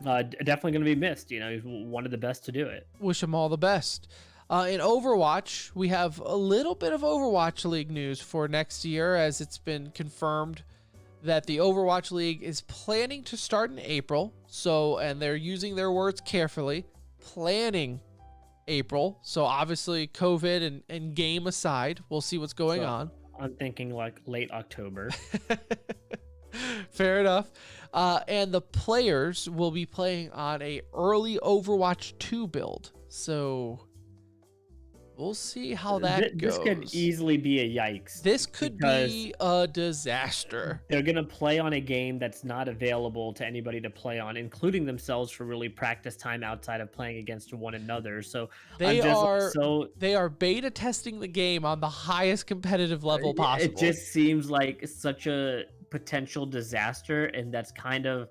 definitely going to be missed. He's one of the best to do it. Wish him all the best. In Overwatch, we have a little bit of Overwatch League news for next year, as it's been confirmed that the Overwatch League is planning to start in April. So, and they're using their words carefully, planning April. So obviously COVID and game aside, we'll see what's going on. I'm thinking like late October. Fair enough. And the players will be playing on a early Overwatch 2 build. So we'll see how that goes. This could easily be a yikes. This could be a disaster. They're going to play on a game that's not available to anybody to play on, including themselves, for really practice time outside of playing against one another. So they are beta testing the game on the highest competitive level possible. It just seems like such a potential disaster, and that's kind of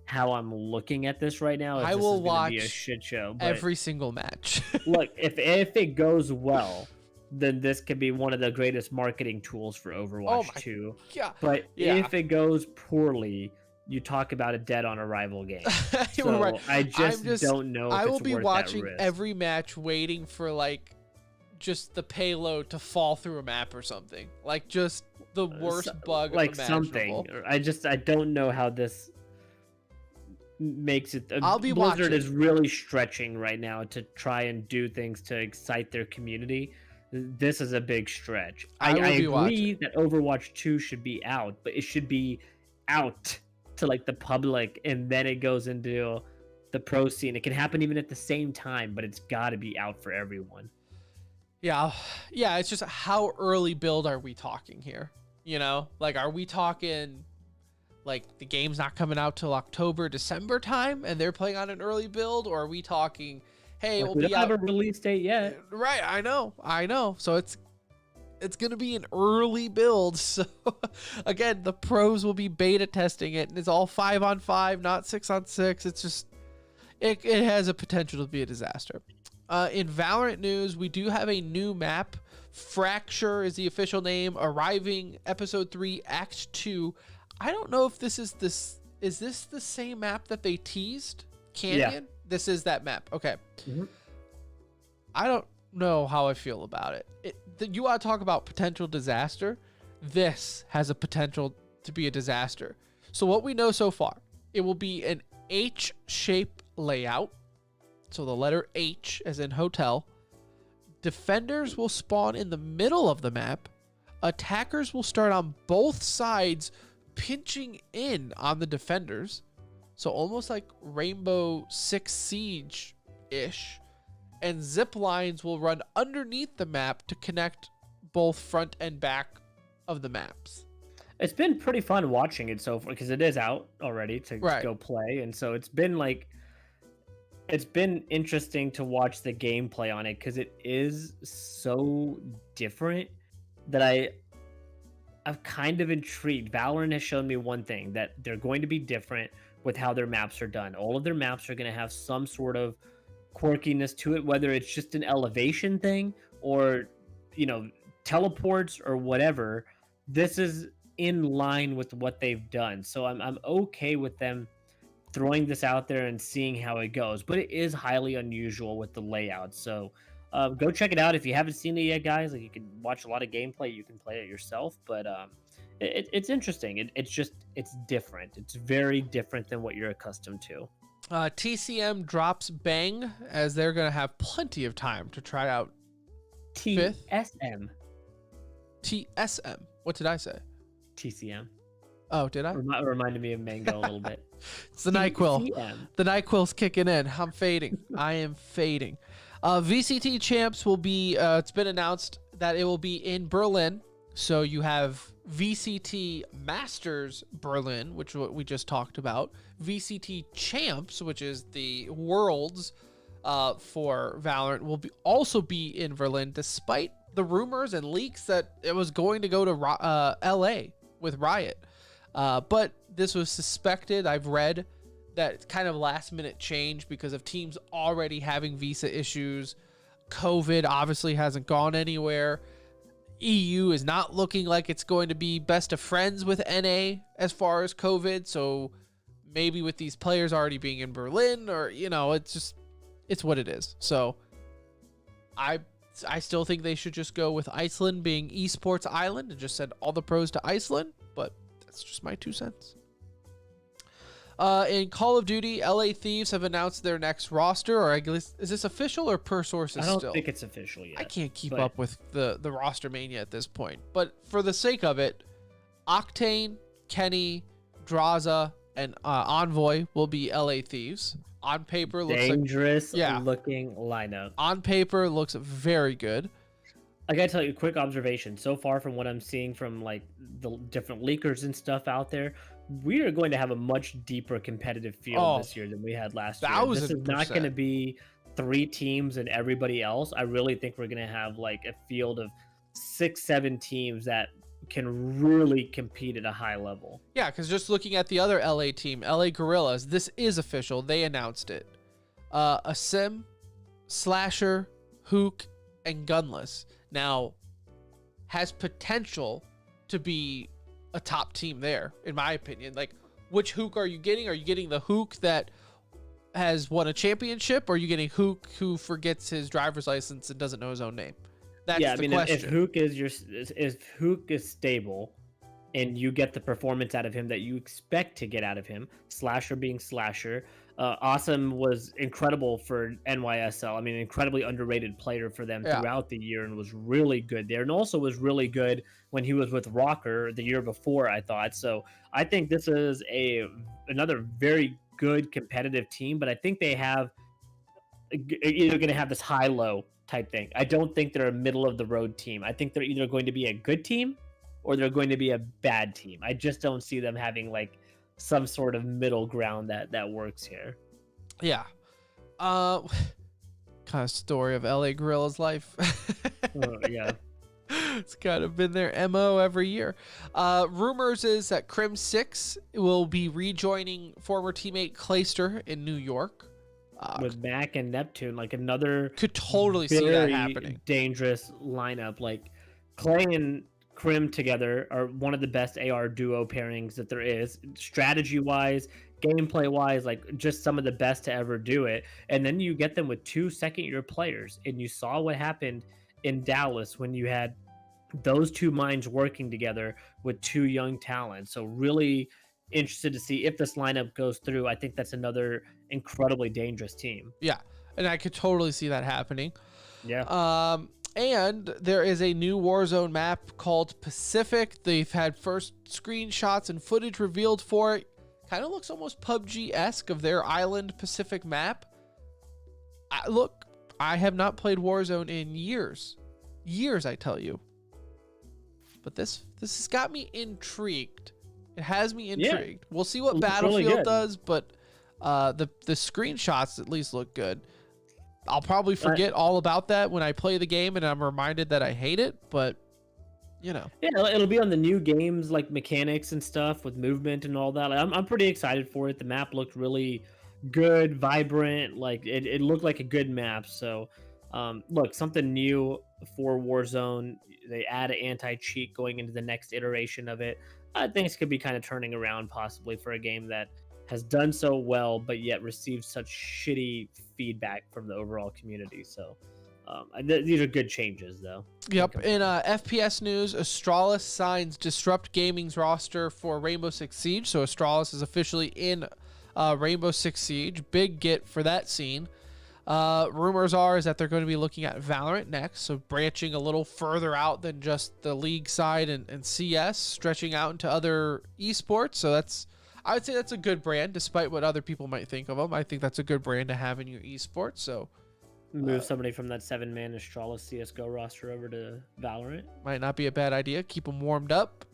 how I'm looking at this right now. I will watch be a shit show, every single match. Look, if it goes well, then this could be one of the greatest marketing tools for Overwatch 2. Yeah. But if it goes poorly, you talk about a dead on arrival game. So right. I just don't know if I will it's be worth watching that risk. every match, waiting for like just the payload to fall through a map or something. Like just the worst bug like imaginable. something. I don't know how this makes it. I'll be Blizzard watching. is really stretching right now to try and do things to excite their community. This is a big stretch. I agree that Overwatch 2 should be out, but it should be out to like the public, and then it goes into the pro scene. It can happen even at the same time, but it's got to be out for everyone. Yeah, it's just how early build are we talking here? Like, are we talking like the game's not coming out till October, December time and they're playing on an early build? Or are we talking, hey, it will we be don't out. have a release date yet. Right, I know. So it's gonna be an early build. So again, the pros will be beta testing it, and it's all 5-on-5, not 6-on-6. It's just it has a potential to be a disaster. In Valorant news, we do have a new map. Fracture is the official name, arriving episode 3, Act 2. I don't know if this is the same map that they teased? Canyon? Yeah. This is that map. Okay. Mhm. I don't know how I feel about it. You want to talk about potential disaster? This has a potential to be a disaster. So what we know so far, it will be an H-shape layout. So the letter H as in hotel. Defenders will spawn in the middle of the map. Attackers will start on both sides, pinching in on the defenders. So almost like Rainbow Six Siege-ish. And zip lines will run underneath the map to connect both front and back of the maps. It's been pretty fun watching it so far because it is out already to go play, and so it's been interesting to watch the gameplay on it because it is so different that I'm kind of intrigued. Valorant has shown me one thing, that they're going to be different with how their maps are done. All of their maps are going to have some sort of quirkiness to it, whether it's just an elevation thing or, teleports or whatever. This is in line with what they've done. So I'm okay with them throwing this out there and seeing how it goes, but it is highly unusual with the layout. So go check it out if you haven't seen it yet, guys. Like, you can watch a lot of gameplay, you can play it yourself, but it's interesting. It's different. It's very different than what you're accustomed to. TCM drops Bang, as they're going to have plenty of time to try out TSM. TSM. What did I say? TCM. Oh, did I? Reminded me of Mango a little bit. It's the NyQuil. TCM. The NyQuil's kicking in. I'm fading. I am fading. VCT champs will be, it's been announced that it will be in Berlin. So you have VCT Masters Berlin, which we just talked about. VCT Champs, which is the Worlds for Valorant, will also be in Berlin, despite the rumors and leaks that it was going to go to LA with Riot. But this was suspected. I've read that it's kind of last minute change because of teams already having visa issues. COVID obviously hasn't gone anywhere. EU is not looking like it's going to be best of friends with NA as far as COVID. So maybe with these players already being in Berlin, or, it's what it is. So I still think they should just go with Iceland being Esports Island and just send all the pros to Iceland. But that's just my 2 cents. In Call of Duty, LA Thieves have announced their next roster, or I guess, is this official or per sources still? I don't think it's official yet. I can't keep up with the roster mania at this point. But for the sake of it, Octane, Kenny, Draza, and Envoy will be LA Thieves. On paper, looks dangerous looking lineup. On paper, looks very good. I gotta tell you a quick observation. So far from what I'm seeing from like the different leakers and stuff out there, we are going to have a much deeper competitive field this year than we had last year. This is not going to be 3 teams and everybody else. I really think we're going to have like a field of 6-7 teams that can really compete at a high level. Yeah, because just looking at the other LA team, LA Gorillas, this is official. They announced it. Asim, Slasher, Hook, and Gunless. Now, has potential to be a top team there, in my opinion. Like, which Hook are you getting? Are you getting the Hook that has won a championship, or are you getting Hook who forgets his driver's license and doesn't know his own name? That's the question. If Hook is stable and you get the performance out of him that you expect to get out of him, Slasher being Slasher, Awesome was incredible for NYSL. I mean, incredibly underrated player for them throughout the year, and was really good there, and also was really good when he was with Rocker the year before, I thought. So I think this is another very good competitive team, but I think they have either going to have this high-low type thing. I don't think they're a middle-of-the-road team. I think they're either going to be a good team or they're going to be a bad team. I just don't see them having like some sort of middle ground that works here. Yeah. kind of story of LA Gorilla's life. Yeah. It's kind of been their MO every year. Rumors is that Crim 6 will be rejoining former teammate Clayster in New York. With Mac and Neptune, like another Could totally see that happening. Dangerous lineup. Like Clay and Crim together are one of the best AR duo pairings that there is, strategy wise, gameplay wise, like just some of the best to ever do it. And then you get them with 2 second-year players, and you saw what happened in Dallas when you had those 2 minds working together with 2 young talents. So really interested to see if this lineup goes through. I think that's another incredibly dangerous team. Yeah, and I could totally see that happening. Yeah. And there is a new Warzone map called Pacific. They've had first screenshots and footage revealed for it. Kind of looks almost PUBG-esque of their island Pacific map. Look, I have not played Warzone in years. Years, I tell you. But this has got me intrigued. It has me intrigued. Yeah. We'll see what Battlefield really does, but the screenshots at least look good. I'll probably forget all about that when I play the game and I'm reminded that I hate it, but you know. Yeah, it'll be on the new games like mechanics and stuff with movement and all that. Like, I'm pretty excited for it. The map looked really good, vibrant. Like it looked like a good map. So look, something new for Warzone. They add an anti-cheat going into the next iteration of it. Things could be kind of turning around possibly for a game that has done so well, but yet received such shitty feedback from the overall community. So these are good changes, though. Yep. In FPS news, Astralis signs Disrupt Gaming's roster for Rainbow Six Siege. So Astralis is officially in Rainbow Six Siege. Big get for that scene. Rumors are is that they're going to be looking at Valorant next, so branching a little further out than just the League side and CS, stretching out into other esports. So I would say that's a good brand, despite what other people might think of them. I think that's a good brand to have in your esports. So move somebody from that 7-man Astralis CS:GO roster over to Valorant might not be a bad idea. Keep them warmed up.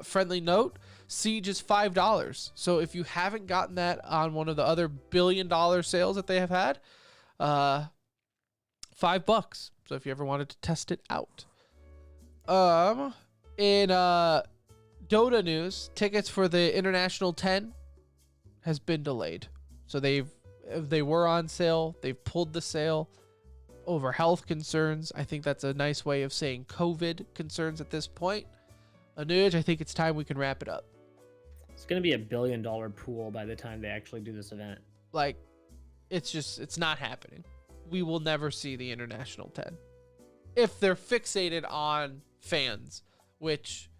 Friendly note: Siege is $5. So if you haven't gotten that on one of the other billion-dollar sales that they have had, $5. So if you ever wanted to test it out. In Dota news, tickets for the International 10 has been delayed. So they were on sale. They've pulled the sale over health concerns. I think that's a nice way of saying COVID concerns at this point. Anuj, I think it's time we can wrap it up. It's going to be $1 billion pool by the time they actually do this event. Like, it's not happening. We will never see the International 10. If they're fixated on fans, which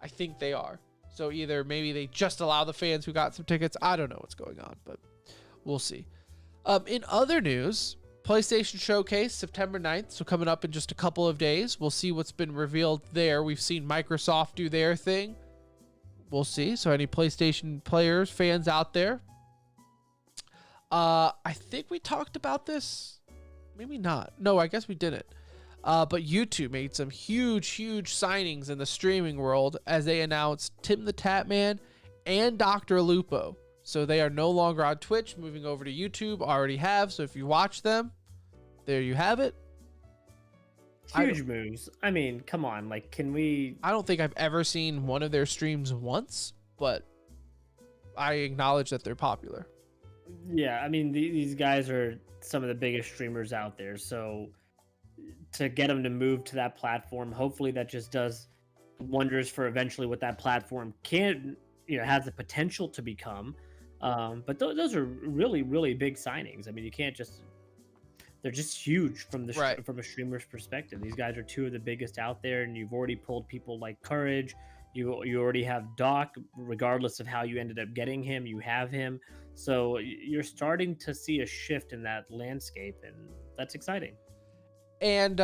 I think they are. So either maybe they just allow the fans who got some tickets. I don't know what's going on, but we'll see. In other news, PlayStation Showcase, September 9th. So coming up in just a couple of days. We'll see what's been revealed there. We've seen Microsoft do their thing. We'll see. So any PlayStation players, fans out there. I think we talked about this. Maybe not. No, I guess we didn't. But YouTube made some huge signings in the streaming world as they announced Tim the Tatman and Dr. Lupo. So they are no longer on Twitch, moving over to YouTube. Already have. So if you watch them, there you have it. Huge moves. I mean, come on. Like, can we... I don't think I've ever seen one of their streams once, but I acknowledge that they're popular. Yeah, I mean, these guys are some of the biggest streamers out there. So to get them to move to that platform, hopefully that just does wonders for eventually what that platform can, has the potential to become. But those are really big signings. I mean, you can't just... They're just huge from the from a streamer's perspective. These guys are 2 of the biggest out there, and you've already pulled people like Courage. You already have Doc, regardless of how you ended up getting him, you have him. So you're starting to see a shift in that landscape, and that's exciting. And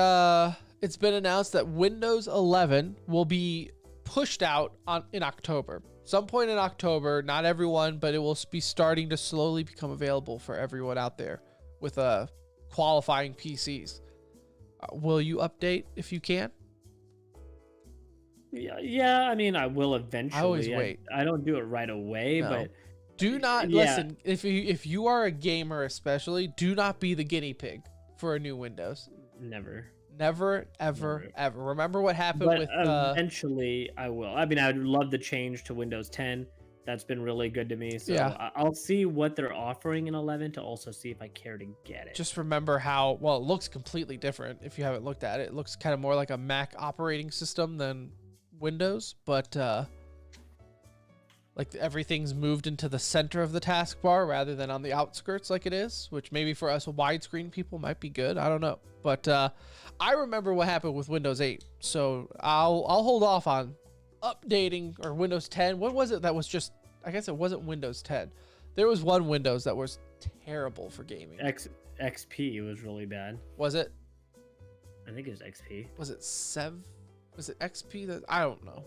it's been announced that Windows 11 will be pushed out in October. Some point in October, not everyone, but it will be starting to slowly become available for everyone out there with qualifying PCs. Will you update if you can? Yeah. I mean, I will eventually. I always wait. I don't do it right away, but do not listen. If you are a gamer, especially, do not be the guinea pig for a new Windows. Never. Never, ever, Never. ever. Remember what happened But with eventually I will. I mean, I would love the change to Windows 10. That's been really good to me. So Yeah. I'll see what they're offering in 11 to also see if I care to get it. just remember how, well, it looks completely different if you haven't looked at it. It looks kind of more like a Mac operating system than Windows, but like everything's moved into the center of the taskbar rather than on the outskirts like it is, which maybe for us widescreen people might be good. I don't know. But I remember what happened with Windows 8. So I'll hold off on updating, or Windows 10. What was it that was just, I guess it wasn't Windows 10. There was one Windows that was terrible for gaming. XP was really bad. Was it? I think it was XP. Was it Was it XP? That I don't know.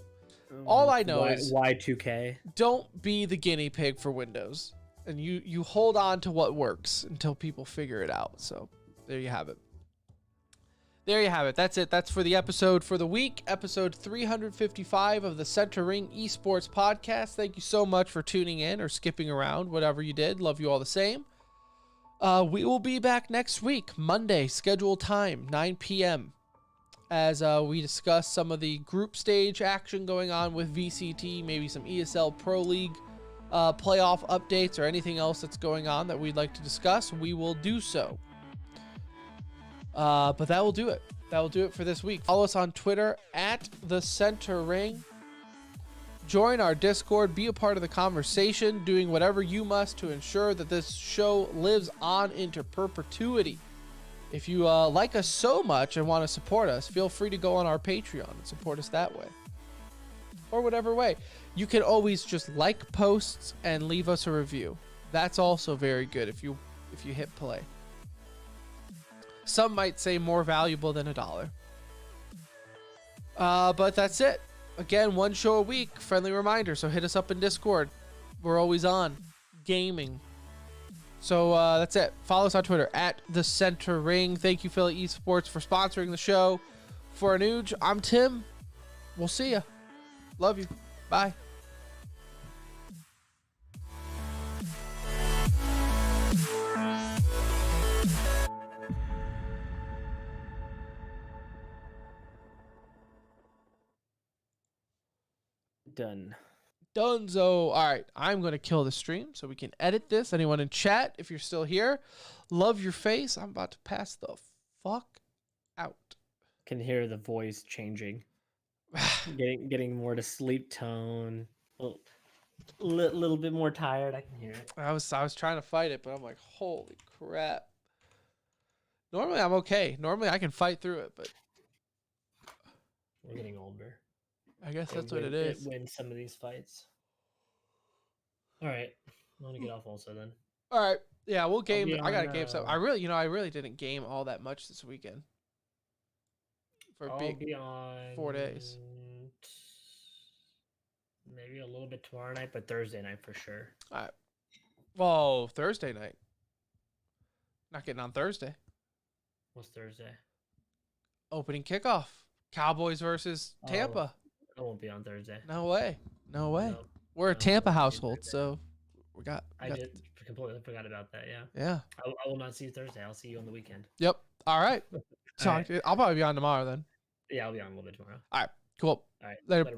All I know is Y2K. don't be the guinea pig for Windows, and you hold on to what works until people figure it out. So there you have it. There you have it. That's it. That's for the episode for the week, episode 355 of the Center Ring Esports podcast. Thank you so much for tuning in or skipping around, whatever you did. Love you all the same. We will be back next week, Monday, scheduled time, 9 p.m. as we discuss some of the group stage action going on with VCT, maybe some ESL Pro League playoff updates or anything else that's going on that we'd like to discuss. We will do so. But that will do it. That will do it for this week. Follow us on Twitter at The Center Ring. Join our Discord. Be a part of the conversation, doing whatever you must to ensure that this show lives on into perpetuity. If you like us so much and want to support us, feel free to go on our Patreon and support us that way. Or whatever way. You can always just like posts and leave us a review. That's also very good if you hit play. Some might say more valuable than $1. But that's it. Again, one show a week. Friendly reminder. So hit us up in Discord. We're always on. Gaming. So that's it. Follow us on Twitter at The Center Ring. Thank you, Philly Esports, for sponsoring the show. For Anuj, I'm Tim. We'll see ya. Love you. Bye. Done. Dunzo. All right, I'm going to kill the stream so we can edit this. Anyone in chat, if you're still here, love your face. I'm about to pass the fuck out. Can hear the voice changing. getting more to sleep tone. Little bit more tired. I can hear it. I was trying to fight it, but I'm like, holy crap. Normally I'm okay. Normally I can fight through it, but We're getting older. I guess that's what it is. It wins some of these fights. All right, I'm gonna get off also then. All right, yeah, we'll game. I got a on, game. So I really didn't game all that much this weekend. For I'll being be on 4 days. Maybe a little bit tomorrow night, but Thursday night for sure. All right. Well, Thursday night. Not getting on Thursday. What's Thursday? Opening kickoff. Cowboys versus Tampa. I won't be on Thursday. No way. No way. Nope. We're a No, Tampa Thursday. household, so we got. I did completely forgot about that. Yeah. Yeah. I will not see you Thursday. I'll see you on the weekend. Yep. All right. So All right. I'll probably be on tomorrow then. Yeah, I'll be on a little bit tomorrow. All right. Cool. All right. Later.